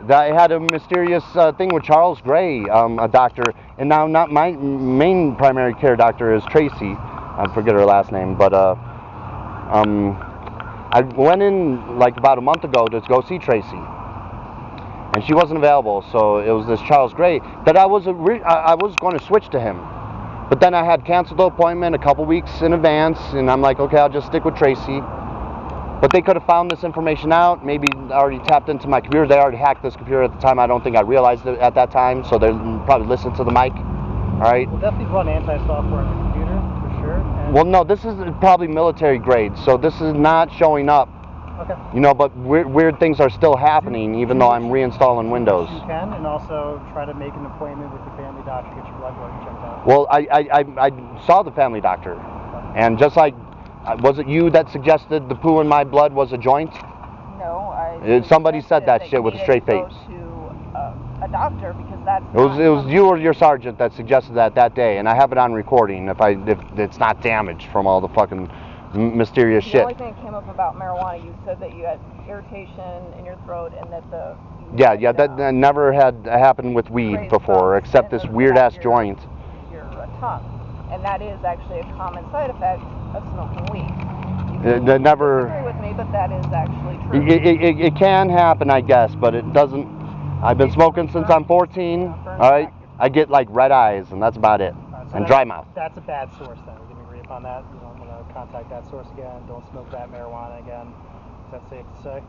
I had a mysterious thing with Charles Gray, a doctor, and now not my main primary care doctor is Tracy, I forget her last name, but I went in like about a month ago to go see Tracy, and she wasn't available. So it was this Charles Gray that I was going to switch to him, but then I had canceled the appointment a couple weeks in advance, and I'm like, okay, I'll just stick with Tracy. But they could have found this information out, maybe already tapped into my computer. They already hacked this computer at the time. I don't think I realized it at that time, so they probably listened to the mic. All right. We'll definitely run anti-software on the computer, for sure. And Well, no, this is probably military grade, so this is not showing up. okay. You know, but weird things are still happening, even though I'm reinstalling Windows. You can, and also try to make an appointment with your family doctor, get your blood work checked out. Well, I saw the family doctor, and just like, was it you that suggested the poo in my blood was a joint? No, Somebody said suggested that shit with a you straight needed face. to go to a doctor because that's It was you or your sergeant that suggested that day, and I have it on recording. If it's not damaged from all the fucking mysterious The shit. only thing that came up about marijuana, you said that you had irritation in your throat and that Yeah, that never had happened with weed raised before, bumps except in this the weird back ass of your- joint. Your tongue, and that is actually a common side effect of smoking weed. That never. Disagree with me, but that is actually true. It can happen, I guess, but it doesn't. I've been smoking since I'm 14. All right, I get like red eyes, and that's about it, Alright, so and that's- dry mouth. That's a bad source then. We can agree upon that. You don't want to contact that source again. Don't smoke that marijuana again. Is that safe to say?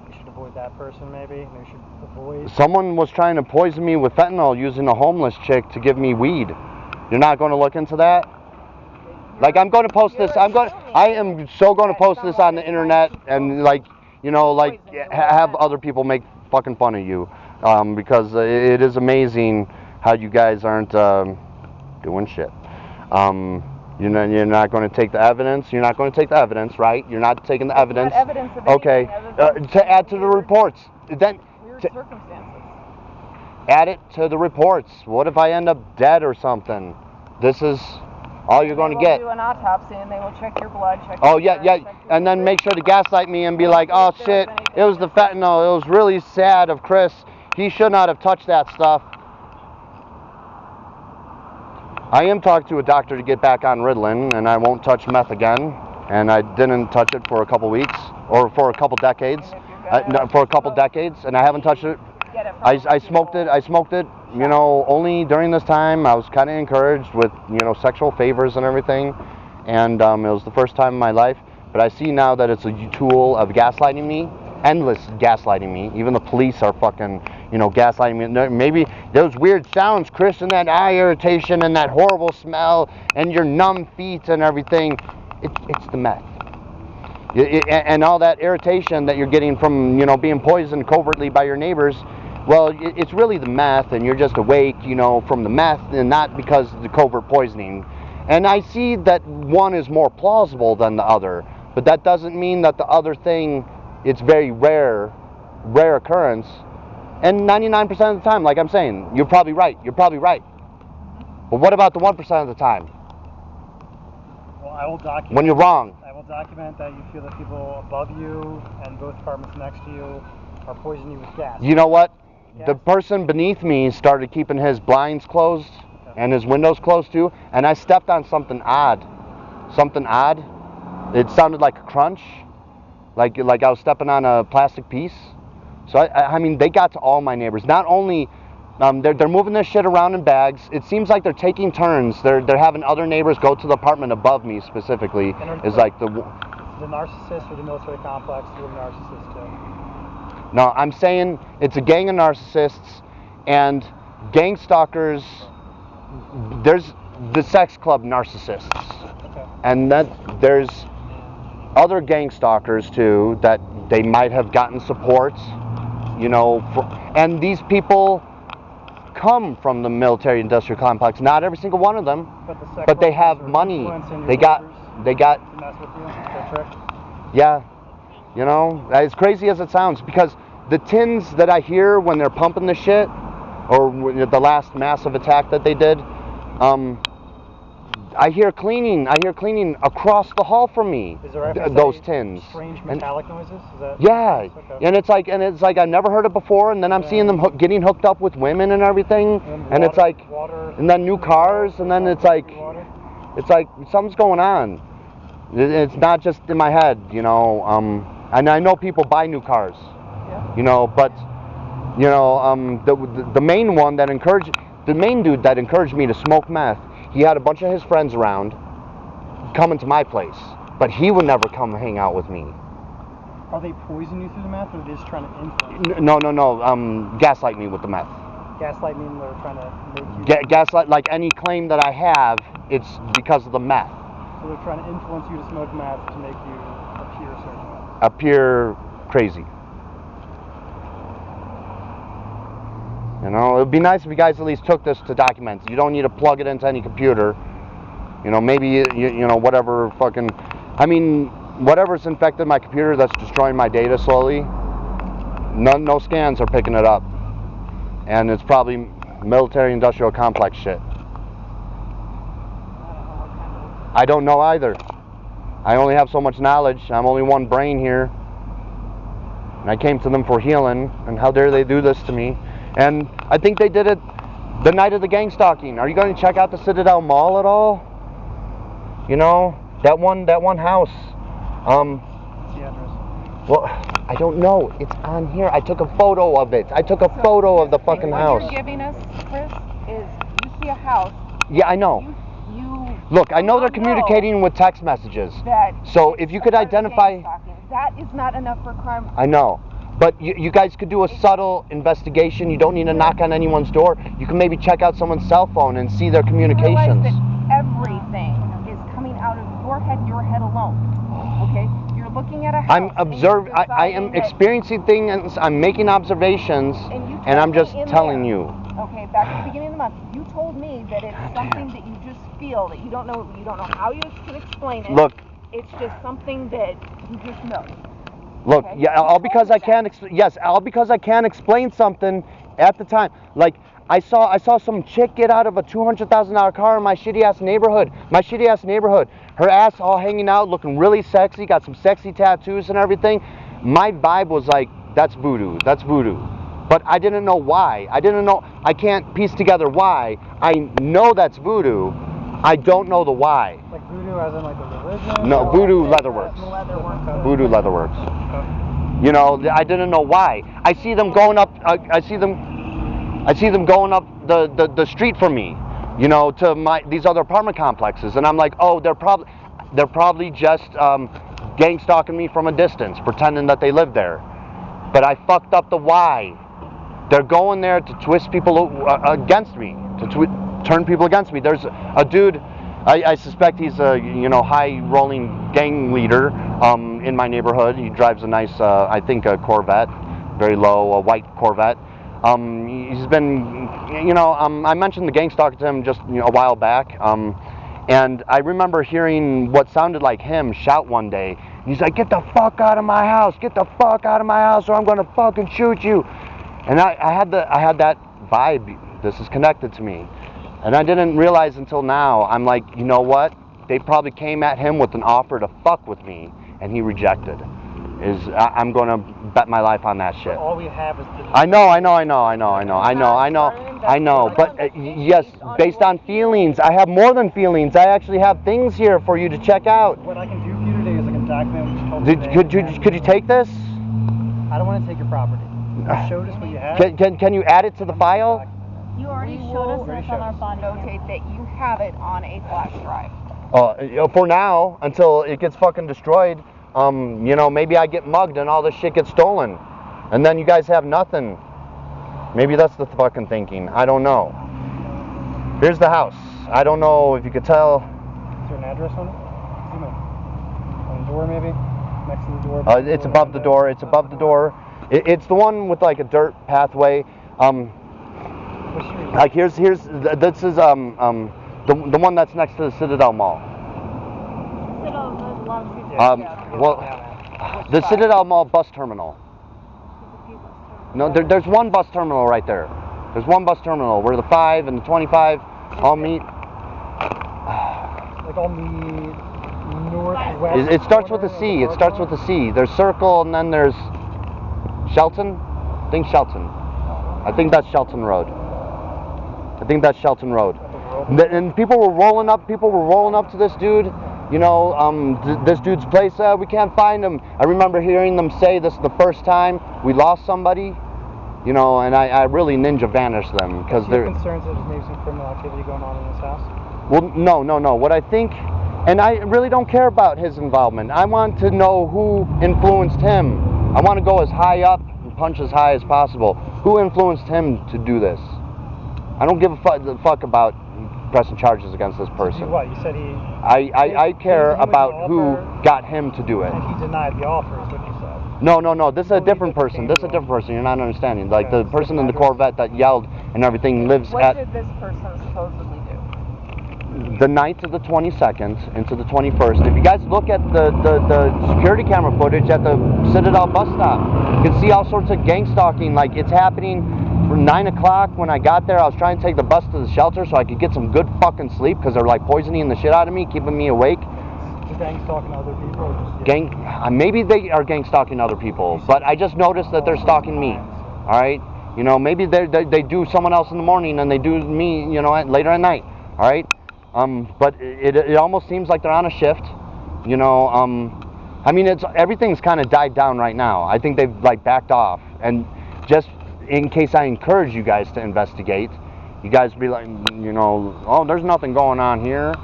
You should avoid that person maybe. Maybe you should avoid. Someone was trying to poison me with fentanyl using a homeless chick to give me weed. You're not going to look into that? Like, I'm going to post this. I am so going to post this on the internet, and like, you know, like have other people make fucking fun of you, because it is amazing how you guys aren't doing shit. You're not going to take the evidence. You're not going to take the evidence, right? You're not taking the evidence. Not evidence of Okay. anything other than To add to the reports, then weird to circumstances. add it to the reports. What if I end up dead or something? This is all you're going to get. They will do an autopsy and they will check your blood, check Oh your yeah, urine, check your and then urine. make sure to gaslight me and be like, oh shit, it was the fentanyl. It was really sad of Chris. He should not have touched that stuff. I am talking to a doctor to get back on Ritalin, and I won't touch meth again. And I didn't touch it for a couple weeks, or for a couple decades. No, for a couple decades, and I haven't touched it. Get it from I smoked it. I smoked it. You know, only during this time. I was kind of encouraged with, you know, sexual favors and everything, and it was the first time in my life. But I see now that it's a tool of gaslighting me, endless gaslighting me. Even the police are fucking, you know, gaslighting me. Maybe those weird sounds, Chris, and that eye irritation and that horrible smell and your numb feet and everything. It's the meth. And all that irritation that you're getting from, you know, being poisoned covertly by your neighbors. Well, it's really the meth, and you're just awake, you know, from the meth, and not because of the covert poisoning. And I see that one is more plausible than the other, but that doesn't mean that the other thing, it's very rare occurrence. And 99% of the time, like I'm saying, you're probably right. But what about the 1% of the time Well, I will document. when you're wrong? I will document that you feel that people above you and both apartments next to you are poisoning you with gas. You know what? Yes. The person beneath me started keeping his blinds closed and his windows closed too, and I stepped on something odd. It sounded like a crunch, like I was stepping on a plastic piece. So I mean, they got to all my neighbors. Not only they're moving their shit around in bags. It seems like they're taking turns. They're having other neighbors go to the apartment above me specifically. Is like the narcissist or the military complex. You're a narcissist too. No, I'm saying it's a gang of narcissists and gang stalkers. There's the sex club narcissists, Okay. and that there's other gang stalkers too that they might have gotten support, you know, and these people come from the military-industrial complex. Not every single one of them, but they have money. They got. To mess with you, their trick. Yeah, you know, as crazy as it sounds, because the tins that I hear when they're pumping the shit, or the last massive attack that they did, I hear cleaning across the hall from me. Is there ever Those tins. strange metallic noises? Is that? Yeah, Okay. and it's like I never heard it before, and then I'm seeing them getting hooked up with women and everything, and it's like, water. and then new cars, and then it's like, Water. it's like something's going on. It's not just in my head, you know. And I know people buy new cars, Yeah. you know, but you know, the main one that encouraged, the main dude that encouraged me to smoke meth, he had a bunch of his friends around coming to my place, but he would never come hang out with me. Are they poisoning you through the meth, or are they just trying to influence? No. Gaslight me with the meth. Gaslight meaning they're trying to make you. Gaslight, like any claim that I have, it's because of the meth. So they're trying to influence you to smoke meth to make you appear a certain way. Appear crazy. You know, it would be nice if you guys at least took this to documents. You don't need to plug it into any computer. You know, maybe, you know, whatever fucking, I mean, whatever's infected my computer that's destroying my data slowly, no scans are picking it up. And it's probably military industrial complex shit. I don't know either. I only have so much knowledge. I'm only one brain here. And I came to them for healing, and how dare they do this to me? And I think they did it the night of the gang stalking. Are you going to check out the Citadel Mall at all? You know, that one house. What's the address? Well, I don't know. It's on here. I took a photo of it. I took a photo of the fucking house. What you're giving us, Chris, is you see a house. Yeah, I know. You Look, I know they're know communicating with text messages. that So if you could part of the identify, gang stalking. That is not enough for crime. I know. But you guys could do a subtle investigation. You don't need to knock on anyone's door. You can maybe check out someone's cell phone and see their You communications. realize that everything is coming out of your head alone. Okay? You're looking at a house. I'm and you're observing. I am deciding that- experiencing things. I'm making observations, And you and I'm told just me in telling there. you. Okay, back at the beginning of the month, you told me that it's something that you just feel, that you don't know how you to explain it. Look, It's just something that you just know. look. Okay. Yeah, You all told because me I can't. Yes, all because I can't explain something at the time. Like I saw some chick get out of a $200,000 car in my shitty ass neighborhood. Her ass all hanging out, looking really sexy. Got some sexy tattoos and everything. My vibe was like, that's voodoo. That's voodoo. But I didn't know why. I can't piece together why. I know that's voodoo. I don't know the why. Like voodoo, as in like the religion? No, or voodoo like leatherworks. Leatherworks. Voodoo leatherworks. Okay. You know, I didn't know why. I see them going up. I see them going up the street from me. You know, to these other apartment complexes, and I'm like, oh, they're probably just gang stalking me from a distance, pretending that they live there. But I fucked up the why. They're going there to twist people against me, to turn people against me. There's a dude, I suspect he's a high-rolling gang leader in my neighborhood. He drives a nice, I think, a Corvette, very low, a white Corvette. He's been, I mentioned the gang stalking to him just a while back, and I remember hearing what sounded like him shout one day. He's like, "Get the fuck out of my house! Get the fuck out of my house, or I'm gonna fucking shoot you!" And I had that vibe. This is connected to me, and I didn't realize until now. I'm like, you know what? They probably came at him with an offer to fuck with me, and he rejected. I'm gonna bet my life on that shit. All we have is the. I know. But yes, based on feelings. I have more than feelings. I actually have things here for you to check out. What I can do for you today is I can document what you told me today. Could you take this? I don't want to take your property. You showed us what you have. Can you add it to the file? You already We showed us will this on our body cam. notate that you have it on a flash drive. For now, until it gets fucking destroyed. Maybe I get mugged and all this shit gets stolen, and then you guys have nothing. Maybe that's the fucking thinking. I don't know. Here's the house. I don't know if you could tell. Is there an address on it? Zoom in. On the door, maybe? Next to the door? It's above the door. It's above the door. It's the one with like a dirt pathway. What's your name? Like this is the one that's next to the Citadel Mall. Citadel, there's a lot of people. The Citadel Mall bus terminal. No, there's one bus terminal right there. There's one bus terminal where the 5 and the 25 all meet. Like on the northwest. It starts with a corner C. of It starts with a C. There's Circle and then there's Shelton. I think that's Shelton Road. At the elderly. And people were rolling up to this dude. You know, this dude's place, we can't find him. I remember hearing them say this the first time we lost somebody, you know, and I really ninja vanished them because they're concerns that there's maybe some criminal activity going on in this house? Well, no. What I think, and I really don't care about his involvement. I want to know who influenced him. I want to go as high up and punch as high as possible. Who influenced him to do this? I don't give a fuck about pressing charges against this person. What? You said he... I care about who got him to do it. And he denied the offer, is what you said. No. This is a different person. This is a different person. You're not understanding. Like the person in the Corvette that yelled and everything lives What at... did this person supposedly do? The night of the 22nd into the 21st. If you guys look at the security camera footage at the Citadel bus stop, you can see all sorts of gang stalking. Like, it's happening from 9 o'clock when I got there. I was trying to take the bus to the shelter so I could get some good fucking sleep because they're like poisoning the shit out of me, keeping me awake. Is gang stalking other people? Or just maybe they are gang stalking other people, but I just noticed that they're stalking me. All right, you know, maybe they do someone else in the morning and they do me, you know, later at night. All right, but it almost seems like they're on a shift. You know, I mean, everything's kind of died down right now. I think they've like backed off, and just in case I encourage you guys to investigate, you guys be like, you know, oh, there's nothing going on here.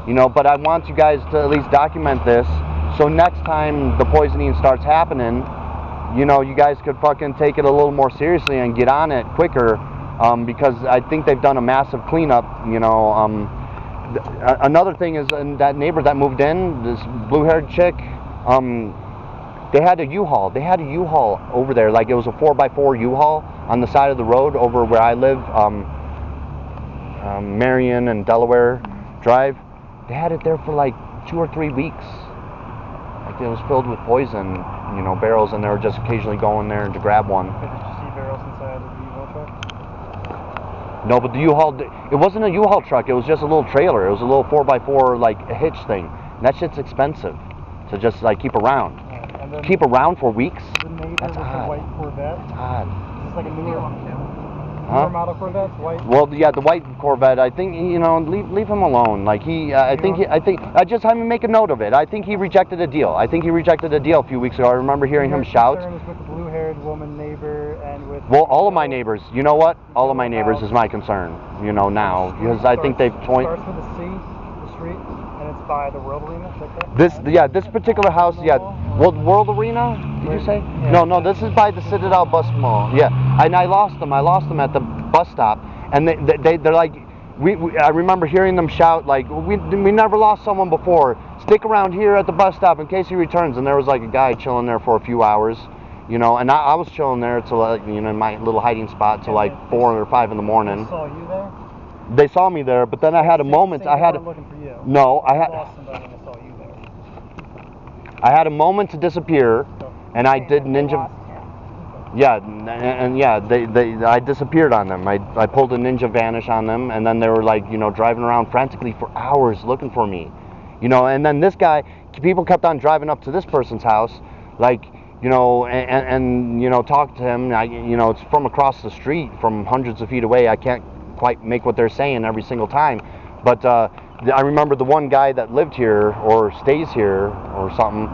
You know, but I want you guys to at least document this, so next time the poisoning starts happening, you know, you guys could fucking take it a little more seriously and get on it quicker, because I think they've done a massive cleanup, you know. Another thing is, that neighbor that moved in, this blue-haired chick, they had a U-Haul. They had a U-Haul over there, like it was a 4x4 U-Haul on the side of the road over where I live, Marion and Delaware Drive. They had it there for like 2 or 3 weeks. Like it was filled with poison, you know, barrels, and they were just occasionally going there to grab one. Did you see barrels inside of the U-Haul truck? No, but the U-Haul, it wasn't a U-Haul truck. It was just a little trailer. It was a little 4x4 like a hitch thing. And that shit's expensive to just like keep around. And then Keep around for weeks. the neighbor That's with odd. the white Corvette. It's odd. Is this like a newer one too? Huh? Newer model Corvette, white. Well, yeah, the white Corvette. I think, you know, leave him alone. Like I just have him make a note of it. I think he rejected a deal. I think he rejected a deal a few weeks ago. I remember hearing him shout. Concern is with the blue-haired woman neighbor and with. Well, all of my neighbors. You know what? All of my neighbors is my concern. You know, now, because I think they've It toyed. starts with a C, the street, and it's by the World Arena. Is that correct? This particular house, yeah. Well, World Arena, did you say? Yeah. No, this is by the Citadel bus mall. Yeah, and I lost them at the bus stop, and they're like, I remember hearing them shout like, we never lost someone before. Stick around here at the bus stop in case he returns. And there was like a guy chilling there for a few hours, you know, and I was chilling there till like, you know, in my little hiding spot till like 4 or 5 in the morning. They saw you there? They saw me there, but then I had a moment. They weren't looking for you. No, I They had. lost somebody and they saw you there. I had a moment to disappear, and I did ninja. Yeah, and yeah, I disappeared on them. I pulled a ninja vanish on them, and then they were like, you know, driving around frantically for hours looking for me, you know. And then this guy, people kept on driving up to this person's house, like, you know, and you know, talk to him. You know, it's from across the street, from hundreds of feet away. I can't quite make what they're saying every single time, but I remember the one guy that lived here or stays here or something,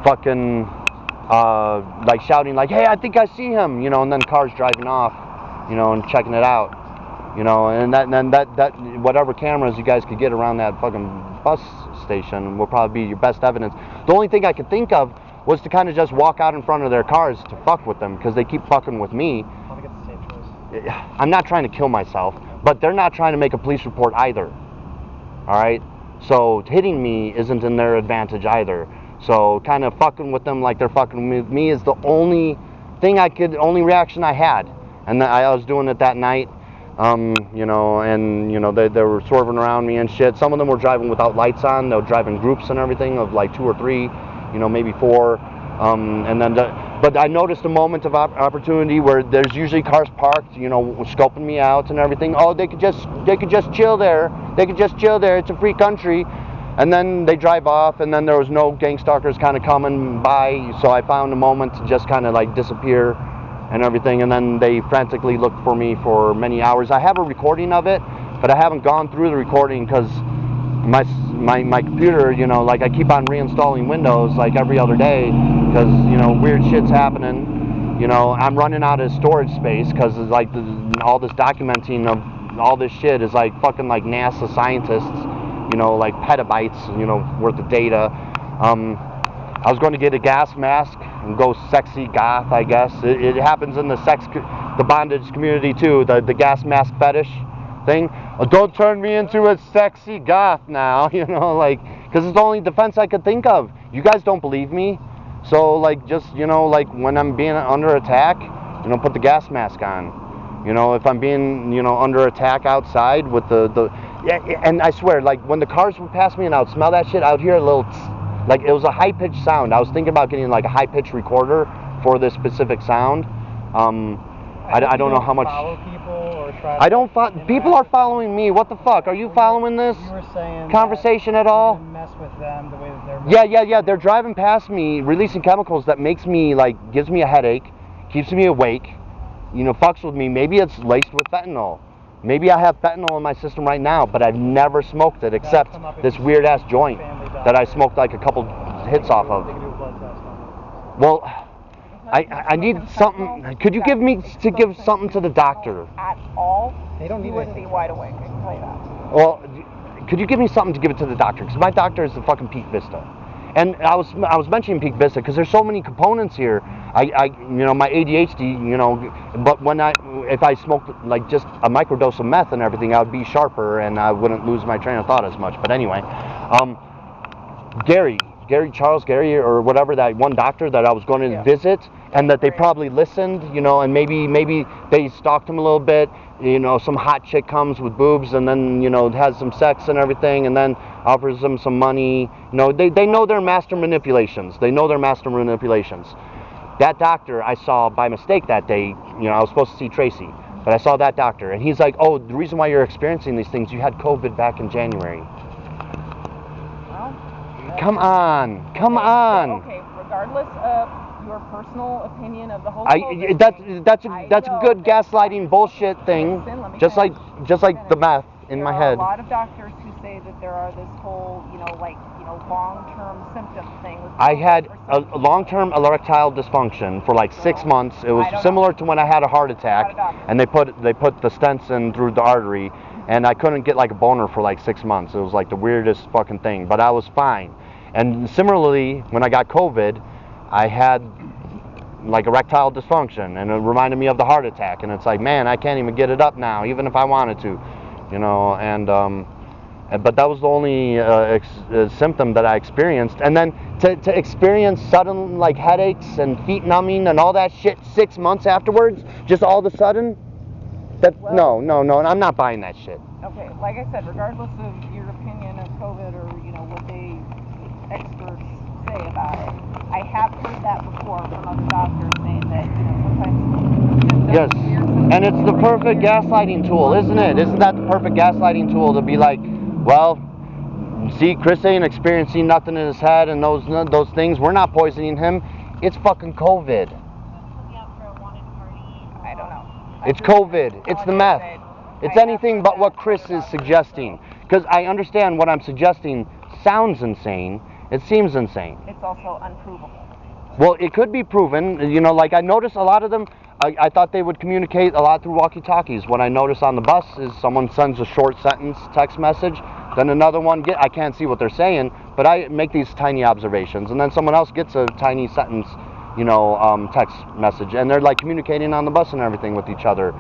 fucking like shouting like, hey, I think I see him, you know, and then cars driving off, you know, and checking it out, you know, and that whatever cameras you guys could get around that fucking bus station will probably be your best evidence. The only thing I could think of was to kind of just walk out in front of their cars to fuck with them, because they keep fucking with me. I think it's the same choice. I'm not trying to kill myself, but they're not trying to make a police report either. All right, so hitting me isn't in their advantage either. So kind of fucking with them like they're fucking with me is the only reaction I had, and I was doing it that night. You know, and you know, they were swerving around me and shit. Some of them were driving without lights on. They were driving groups and everything of like 2 or 3, you know, maybe 4. And then, but I noticed a moment of opportunity where there's usually cars parked, you know, scoping me out and everything. Oh, they could just chill there. They could just chill there. It's a free country. And then they drive off, and then there was no gang stalkers kind of coming by. So I found a moment to just kind of like disappear and everything. And then they frantically looked for me for many hours. I have a recording of it, but I haven't gone through the recording because my computer, you know, like I keep on reinstalling Windows like every other day because, you know, weird shit's happening. You know, I'm running out of storage space because like all this documenting of all this shit is like fucking like NASA scientists, you know, like petabytes, you know, worth of data. I was going to get a gas mask and go sexy goth, I guess. It happens in the bondage community too, the gas mask fetish thing. Oh, don't turn me into a sexy goth now, you know, like, because it's the only defense I could think of. You guys don't believe me, so like, just, you know, like when I'm being under attack, you know, put the gas mask on. You know, if I'm being, you know, under attack outside with yeah, and I swear, like when the cars would pass me and I would smell that shit, I would hear a little like it was a high-pitched sound. I was thinking about getting like a high-pitched recorder for this specific sound. I don't know how much. Follow people or try to I don't follow. People are following me. What the fuck? Are you following this You were saying conversation that at all? you mess with them the way that they're. Yeah. They're driving past me, releasing chemicals that makes me like gives me a headache, keeps me awake. You know, fucks with me. Maybe it's laced with fentanyl. Maybe I have fentanyl in my system right now, but I've never smoked it except this weird ass joint that I smoked like a couple hits off of. They can do a blood test on Well, I need something. Could you give something to the doctor? At all, They don't need you wouldn't be anything. wide awake, I can tell you that. Well, could you give me something to give it to the doctor? Because my doctor is the fucking Peak Vista. And I was mentioning Peak Vista because there's so many components here. You know, my ADHD, you know, but if I smoked like just a microdose of meth and everything, I would be sharper and I wouldn't lose my train of thought as much. But anyway, Charles Gary or whatever, that one doctor that I was going to visit, and that they probably listened, you know, and maybe they stalked him a little bit. You know, some hot chick comes with boobs and then, you know, has some sex and everything and then offers them some money. You know, they know their master manipulations. They know their master manipulations. That doctor I saw by mistake that day, you know, I was supposed to see Tracy, but I saw that doctor and he's like, oh, the reason why you're experiencing these things, you had COVID back in January. Well, Come on. Okay, regardless of your personal opinion of the whole COVID That's thing, a good gaslighting bullshit thing. Listen, let me Just finish. like the meth in my head. There are a lot of doctors who say that there are this whole, long-term symptom thing. With I had for a some people. long-term erectile dysfunction for like 6 months. It was I don't similar know. to when I had a heart attack, and they put the stents in through the artery, and I couldn't get like a boner for like 6 months. It was like the weirdest fucking thing, but I was fine. And similarly, when I got COVID, I had like erectile dysfunction, and it reminded me of the heart attack. And it's like, man, I can't even get it up now, even if I wanted to, you know. And but that was the only symptom that I experienced. And then to experience sudden like headaches and feet numbing and all that shit 6 months afterwards, just all of a sudden, no, I'm not buying that shit. Okay, like I said, regardless of your opinion of COVID or, what the experts say about it, I have heard that before from other doctors saying that, sometimes Yes, and it's the perfect gaslighting tool, isn't it? Isn't that the perfect gaslighting tool to be like, well, see, Chris ain't experiencing nothing in his head and those things. We're not poisoning him. It's fucking COVID. I don't know. It's COVID. It's the meth. It's anything but what Chris is suggesting. Because I understand what I'm suggesting sounds insane. It seems insane. It's also unprovable. Well, it could be proven. Like I noticed a lot of them, I thought they would communicate a lot through walkie-talkies. What I notice on the bus is someone sends a short sentence text message, then another one I can't see what they're saying, but I make these tiny observations, and then someone else gets a tiny sentence, text message, and they're like communicating on the bus and everything with each other.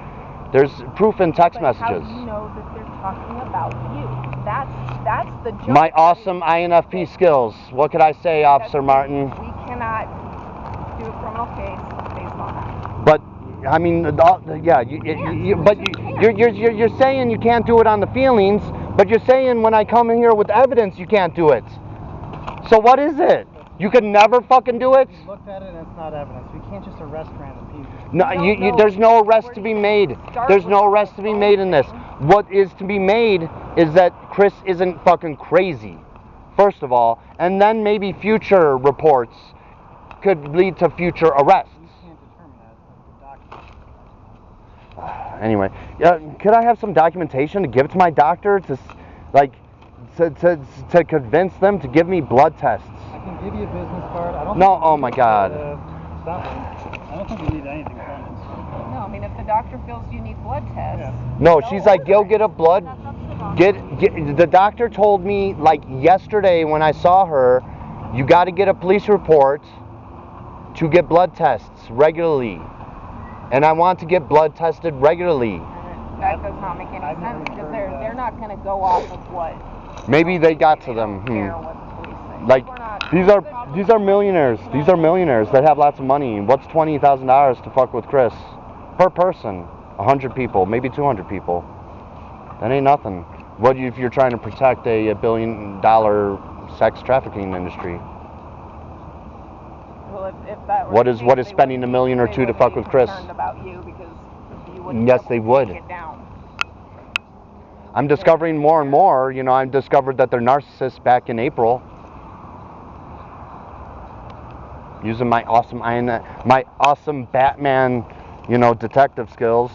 There's proof in text But messages. how do you know that they're talking about you? That's the joke. My awesome INFP skills. What could I say, Officer Martin? We cannot do a criminal case based on that. But I mean, you're saying you can't do it on the feelings, but you're saying when I come in here with evidence you can't do it. So what is it? You could never fucking do it? We looked at it and it's not evidence. We can't just arrest random people. No, there's no arrest to be made. There's no arrest to be made in this. What is to be made is that Chris isn't fucking crazy, first of all, and then maybe future reports could lead to future arrests. We can't determine that. That's the doctor. Anyway, yeah, could I have some documentation to give to my doctor to, like, to convince them to give me blood tests? I can give you a business card. I don't. No, think oh my God. I don't think you need anything from us. No, I mean, if the doctor feels you need blood tests. Yeah. No, she's like, go get a blood. That's up to the doctor. Get. The doctor told me like yesterday when I saw her, you got to get a police report to get blood tests regularly, and I want to get blood tested regularly. That does not make any sense because they're not going to go off of what. Maybe they got to them. Care what the police say. Like We're not- these are millionaires. These are millionaires that have lots of money. What's $20,000 to fuck with Chris per person? 100 people, maybe 200 people. That ain't nothing. What if you're trying to protect a $1 billion sex trafficking industry? Well, if that were What the is case, what is they spending wouldn't $1 million or be- $2 to wouldn't fuck be with Chris? concerned about you because you wouldn't Yes, be they able to would. take it down. I'm discovering more and more. You know, I've discovered that they're narcissists back in April. Using my awesome Batman, you know, detective skills.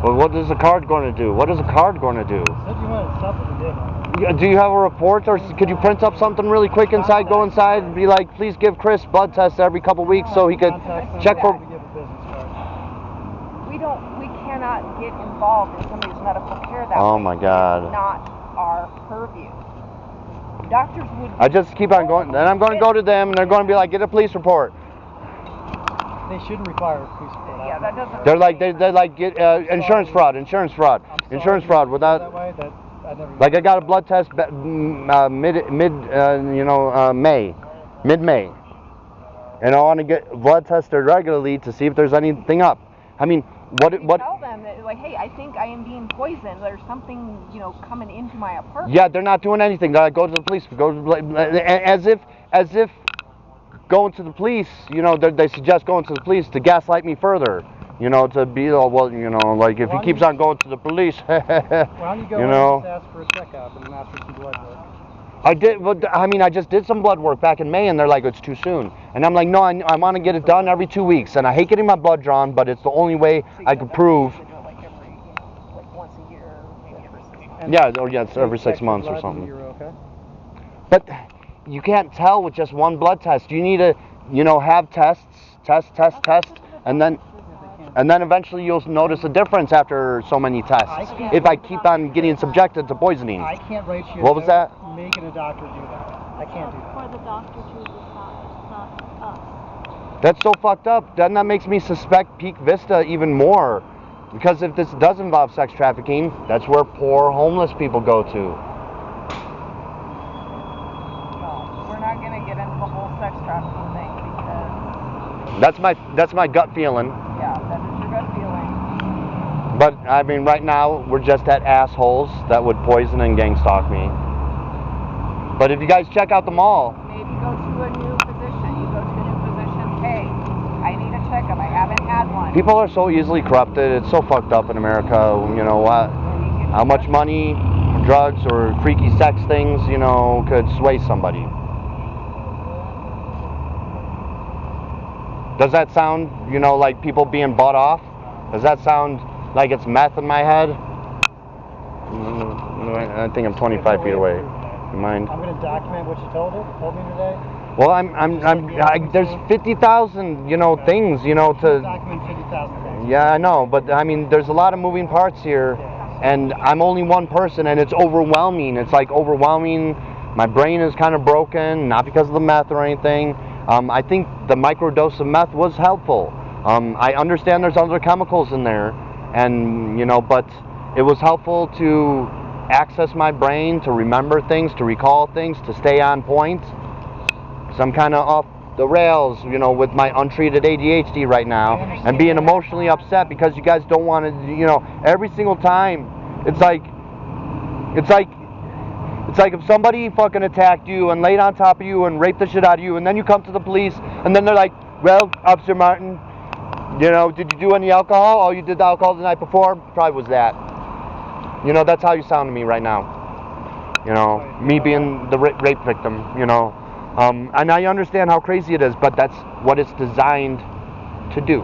Well, what is a card going to do? What is a card going to do? Said you wanted something to do. Do you have a report, or could you print up something really quick inside? Go inside and be like, please give Chris blood tests every couple weeks so he could check for. We give a business card. We cannot get involved in somebody's medical care that Oh way. my God. It's not our purview. Doctors would. I just keep on going. Then I'm going to go to them, and they're going to be like, get a police report. They shouldn't require a police report. Yeah, that doesn't. They're like get insurance fraud without. That way, that I never. Like I got a blood test mid-May, and I want to get blood tested regularly to see if there's anything up. I mean, what? Tell them that, like, hey, I think I am being poisoned. There's something, coming into my apartment. Yeah, they're not doing anything. They're like, go to the police. As if going to the police. They suggest going to the police to gaslight me further. To be like if he keeps on going to the police. Why don't you go and just ask for a checkup and ask for some blood work? I did, but I mean, I just did some blood work back in May, and they're like, it's too soon. And I'm like, no, I want to get it done every 2 weeks, and I hate getting my blood drawn, but it's the only way I can prove. Like once a year, maybe every 6 months. Yeah, it's every 6 months or something. You're okay? But you can't tell with just one blood test. You need to, have tests, and then eventually you'll notice a difference after so many tests. If I keep on getting subjected to poisoning. I can't write you. What was that? Making a doctor do that. I can't do that. For the doctor to decide, not us. That's so fucked up. Then that makes me suspect Peak Vista even more. Because if this does involve sex trafficking, that's where poor homeless people go to. No, we're not going to get into the whole sex trafficking thing because. That's my gut feeling. Yeah, that is your gut feeling. But I mean, right now we're just at assholes that would poison and gang stalk me. But if you guys check out the mall, Maybe go to a new physician. You go to a new physician. Hey, I need a checkup. I haven't had one. people are so easily corrupted. It's so fucked up in America. You know what? How much money, drugs, or freaky sex things, could sway somebody. Does that sound, like people being bought off? Does that sound like it's meth in my head? I think I'm 25 feet away. You mind? I'm going to document what you told me today. Well, there's 50,000, things, to. Document 50,000 things. Yeah, I know, but I mean, there's a lot of moving parts here, and I'm only one person, and it's overwhelming. It's like overwhelming. My brain is kind of broken, not because of the meth or anything. I think the microdose of meth was helpful. I understand there's other chemicals in there, and but it was helpful to access my brain, to remember things, to recall things, to stay on point. So I'm kind of off the rails, with my untreated ADHD right now, and being emotionally upset because you guys don't want to, every single time, it's like if somebody fucking attacked you and laid on top of you and raped the shit out of you, and then you come to the police, and then they're like, well, Officer Martin, did you do any alcohol? Oh, you did the alcohol the night before? Probably was that. That's how you sound to me right now. You know, me being the rape victim, you know. And I understand how crazy it is, but that's what it's designed to do.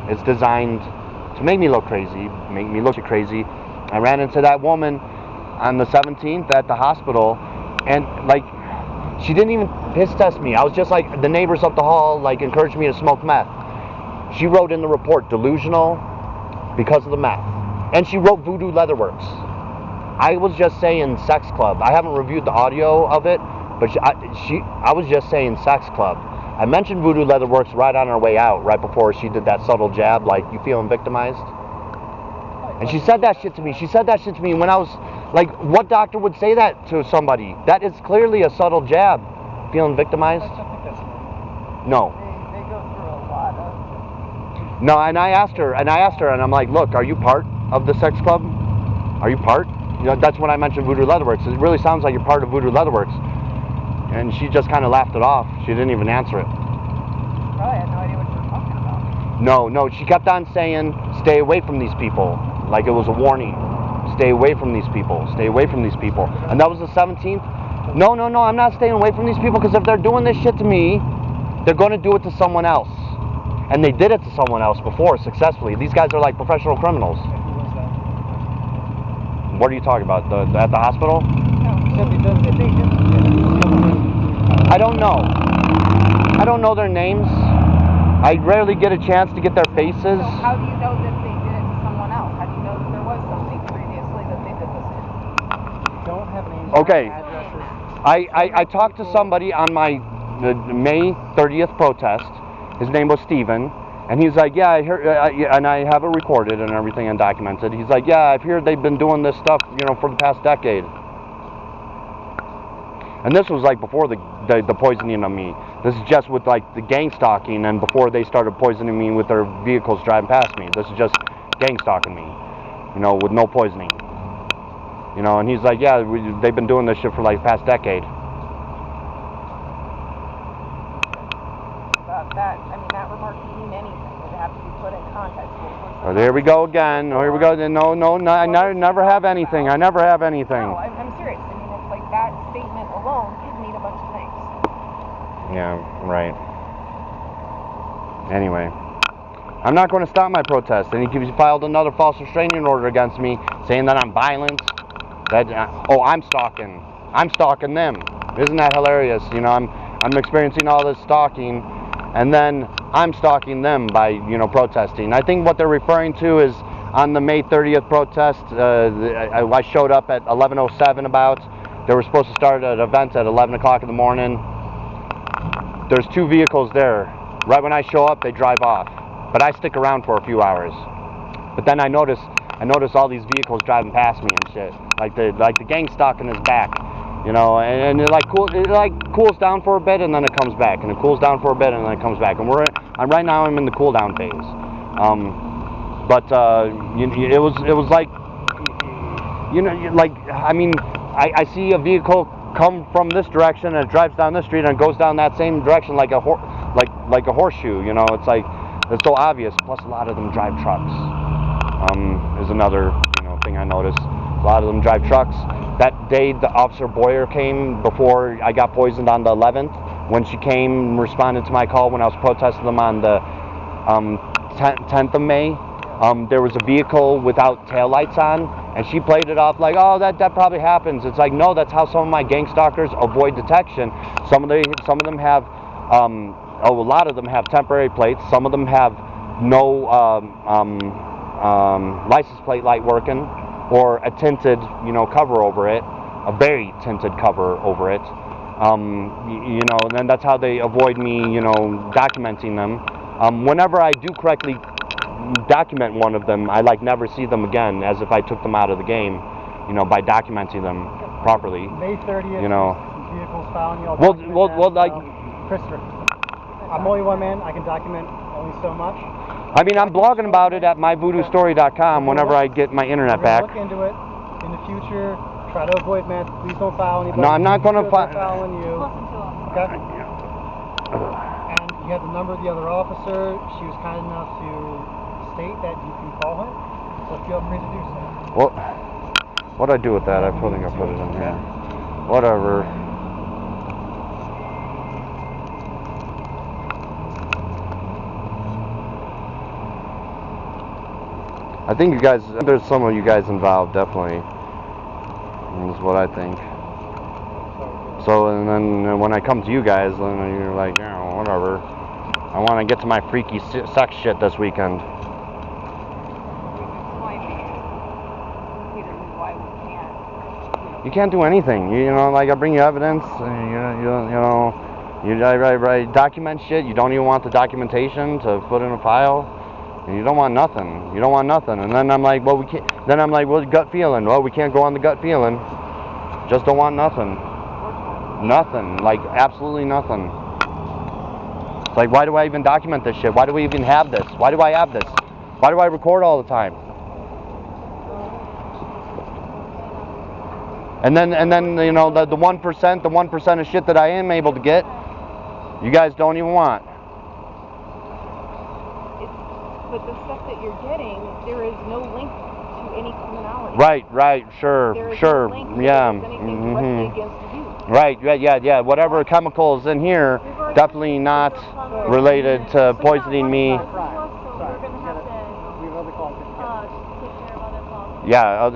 It's designed to make me look crazy, make me look crazy. I ran into that woman on the 17th at the hospital, and like, she didn't even piss test me. I was just like, the neighbors up the hall like encouraged me to smoke meth. She wrote in the report, delusional because of the meth. And she wrote Voodoo Leatherworks. I was just saying sex club. I haven't reviewed the audio of it, but I was just saying sex club. I mentioned Voodoo Leatherworks right on our way out, right before she did that subtle jab, like, you feeling victimized? And she said that shit to me. She said that shit to me when I was, like, what doctor would say that to somebody? That is clearly a subtle jab. Feeling victimized? I think that's No. They go through a lot of. No, and I asked her, and I'm like, look, are you part of the sex club? Are you part? You know, that's when I mentioned Voodoo Leatherworks. It really sounds like you're part of Voodoo Leatherworks. And she just kind of laughed it off. She didn't even answer it. Probably had no idea what you were talking about. No, she kept on saying, stay away from these people. Like it was a warning. Stay away from these people. Stay away from these people. And that was the 17th? No, I'm not staying away from these people, because if they're doing this shit to me, they're going to do it to someone else. And they did it to someone else before, successfully. These guys are like professional criminals. Who was that? What are you talking about? At the hospital? Did they just? I don't know. I don't know their names. I rarely get a chance to get their faces. So how do you know that they did it to someone else? How do you know that there was something previously that they did this to? Don't have names. Okay. Addresses. I talked to somebody on the May 30th protest. His name was Steven. And he's like, yeah, I heard, and I have it recorded and everything and documented. He's like, yeah, I've heard they've been doing this stuff, you know, for the past decade. And this was like before the poisoning of me. This is just with like the gang stalking, and before they started poisoning me with their vehicles driving past me. This is just gang stalking me, you know, with no poisoning. You know, and he's like, yeah, they've been doing this shit for like the past decade. That remark could mean anything. It would have to be put in context. Oh, there we go again. Oh, here we go. No, I never have anything. I never have anything. No, I'm serious. I mean, it's like that statement alone could mean a bunch of things. Yeah, right. Anyway, I'm not going to stop my protest. And he filed another false restraining order against me, saying that I'm violent. That I'm stalking. I'm stalking them. Isn't that hilarious? You know, I'm experiencing all this stalking, and then I'm stalking them by, you know, protesting. I think what they're referring to is on the May 30th protest. I showed up at 11:07 about. They were supposed to start an event at 11 o'clock in the morning. There's two vehicles there. Right when I show up, they drive off. But I stick around for a few hours. But then I notice all these vehicles driving past me and shit. Like the gang stalking is back. You know, and it cools down for a bit, and then it comes back, and it cools down for a bit, and then it comes back. And right now I'm in the cool down phase. It was like, you know, like, I mean, I see a vehicle come from this direction, and it drives down this street, and it goes down that same direction like a horseshoe. You know, it's like, it's so obvious. Plus, a lot of them drive trucks. Is another, you know, thing I noticed. A lot of them drive trucks. That day, the Officer Boyer came before I got poisoned on the 11th. When she came and responded to my call when I was protesting them on the 10th of May, there was a vehicle without taillights on, and she played it off like, oh, that probably happens. It's like, no, that's how some of my gang stalkers avoid detection. Some of them have, a lot of them have temporary plates. Some of them have no license plate light working, or a tinted, you know, cover over it, a very tinted cover over it. You know, and then that's how they avoid me, you know, documenting them. Whenever I do correctly document one of them, I like never see them again, as if I took them out of the game, you know, by documenting them properly. May 30th, you know, vehicles found. You well, like, Christopher, I'm only one man. I can document only so much. I mean, I'm blogging about it at myvoodoostory.com whenever I get my internet back. Look into it in the future. Try to avoid meth. Please don't foul anybody. No, I'm not going to foul. Fouling you. Okay. And you have the number of the other officer. She was kind enough to state that you can call her. So feel free to do so. Well, what do I do with that? I think I put it in here. Whatever. I think you guys, there's some of you guys involved, definitely. That's what I think. So, and then when I come to you guys, then you're like, whatever. I want to get to my freaky sex shit this weekend. You can't do anything. You know, like I bring you evidence, and I document shit. You don't even want the documentation to put in a file. And you don't want nothing. You don't want nothing. And then I'm like, well, we can't. Then I'm like, well, gut feeling. Well, we can't go on the gut feeling. Just don't want nothing. Nothing. Like absolutely nothing. It's like, why do I even document this shit? Why do we even have this? Why do I have this? Why do I record all the time? And then you know the 1% of shit that I am able to get, you guys don't even want. But the stuff that you're getting, there is no link to any criminality. Right, sure, there is sure, no link yeah. anything directly against you. Right, yeah. Whatever chemicals in here, definitely not related to poisoning me. So we're gonna have to take care of other calls. Yeah,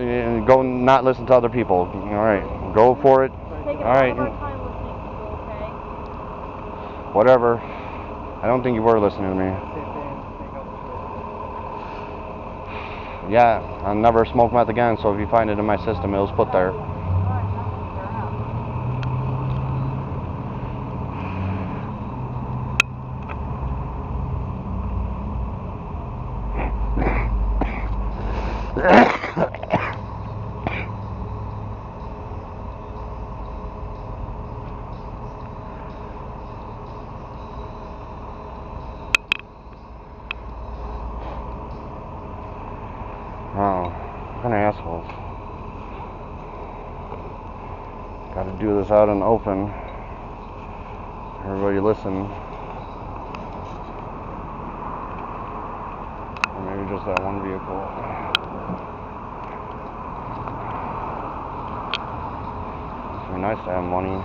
go not listen to other people. All right, go for it. Taking All right. all of our time listening to you, okay? Whatever. I don't think you were listening to me. Yeah, I'll never smoke meth again, so if you find it in my system, it was put there. Oh, what kind of assholes. Gotta do this out in the open. Everybody listen. Or maybe just that one vehicle. It's really nice to have money.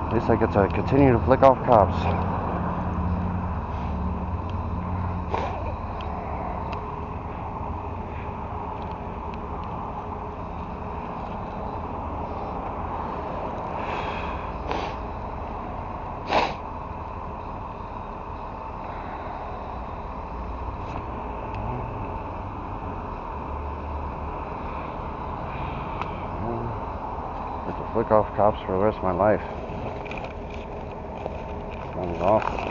At least I get to continue to flick off cops. I get to flick off cops for the rest of my life. That was awesome.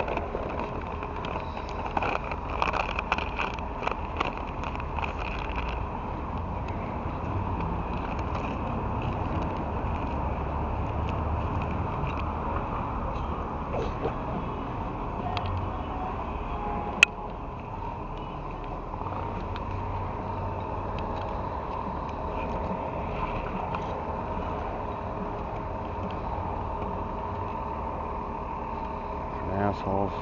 Assholes.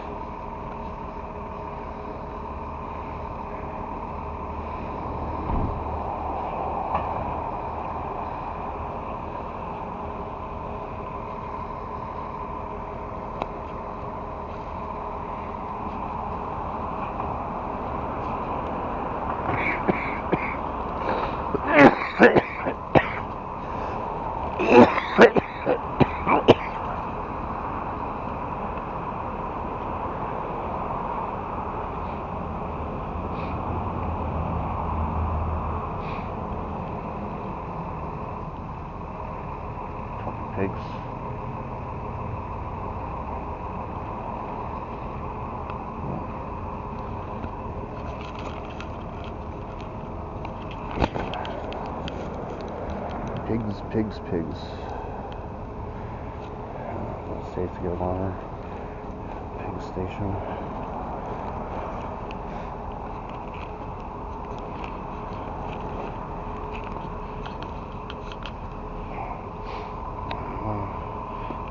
Pigs. Pigs. safe to get water. Pig station.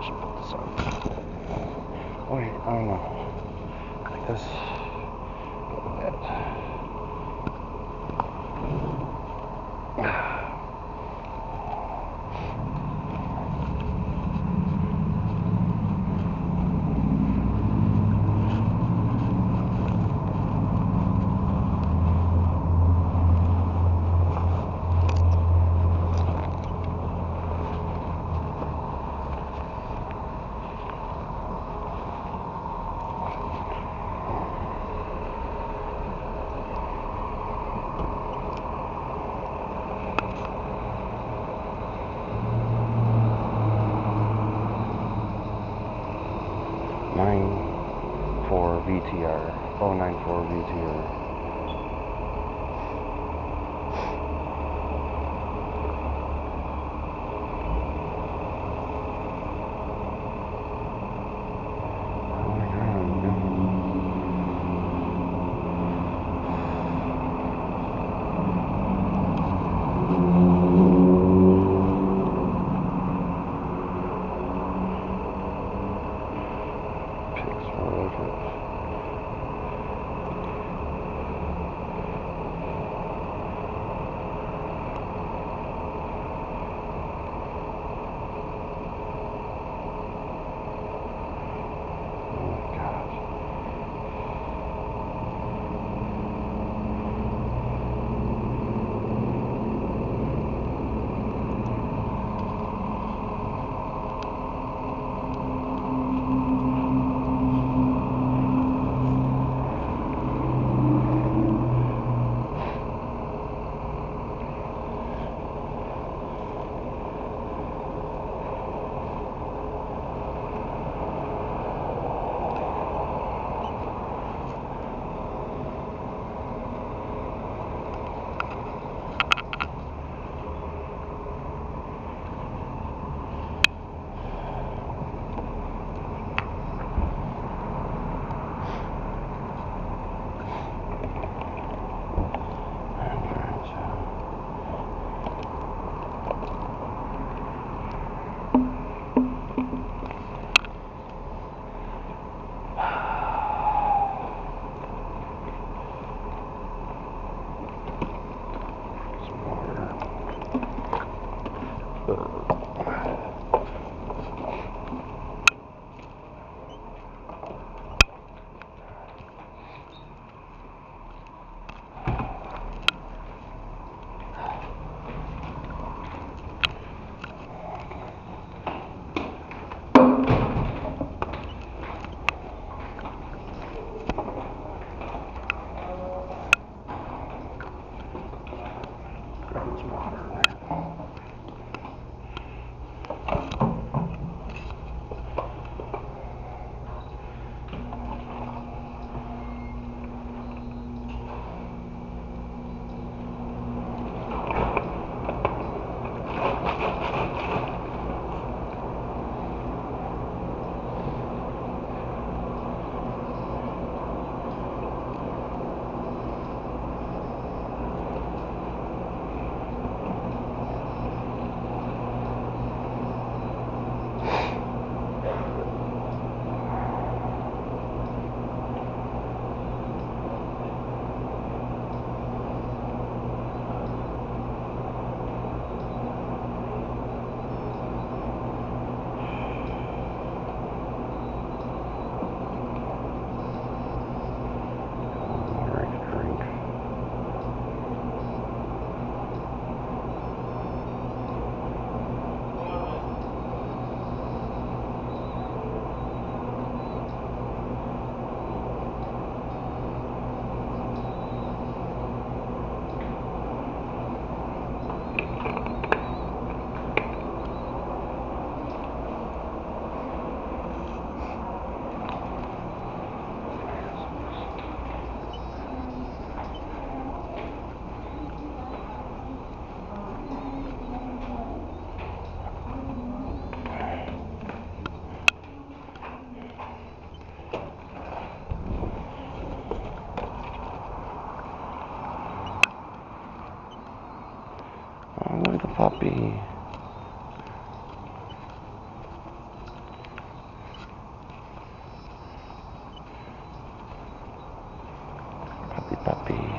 Should put this on. Wait, I don't know. Like this. Go to bed. 94 VTR. 094 VTR. puppy. Puppy.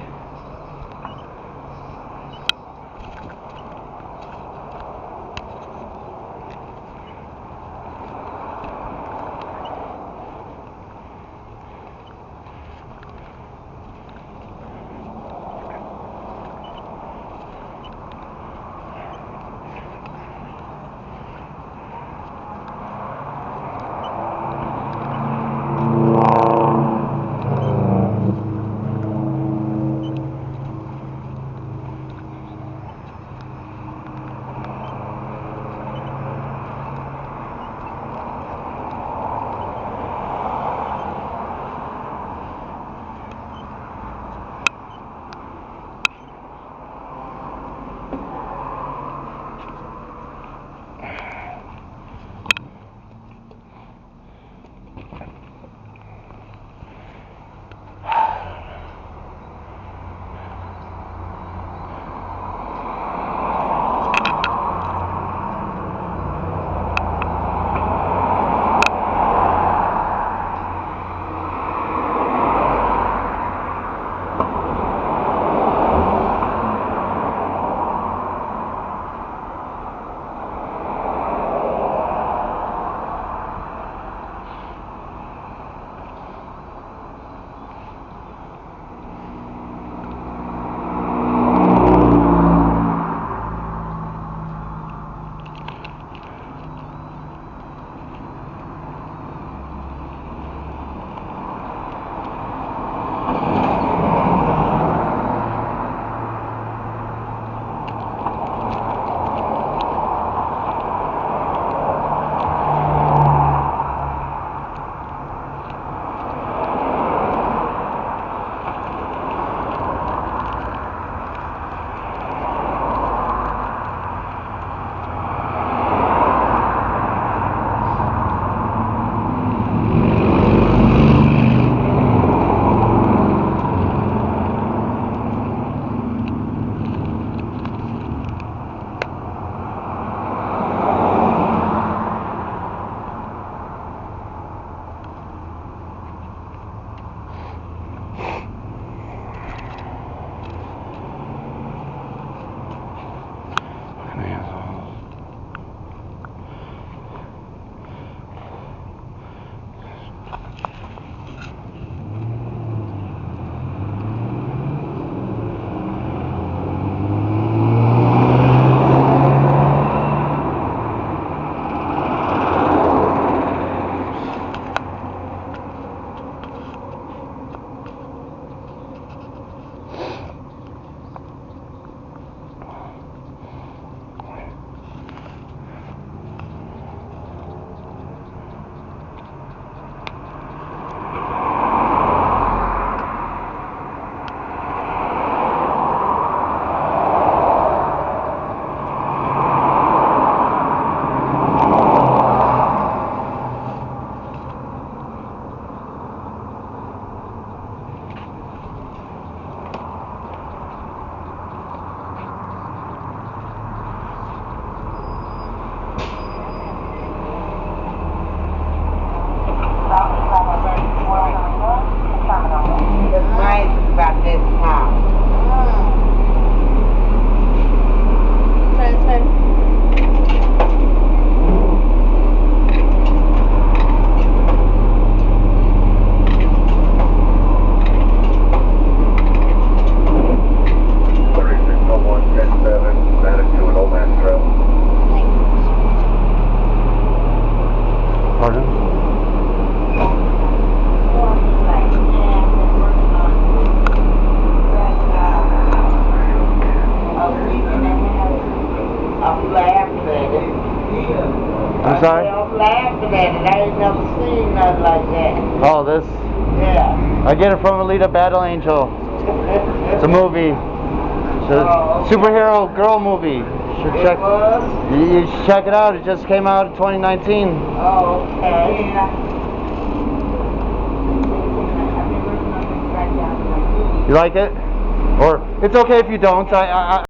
I'm sorry? I'm laughing at it. I ain't never seen nothing like that. Oh, this? Yeah. I get it from Alita Battle Angel. It's a movie. It's a superhero girl movie. You should check. You should check it out. It just came out in 2019. Oh, okay. You like it? Or it's okay if you don't.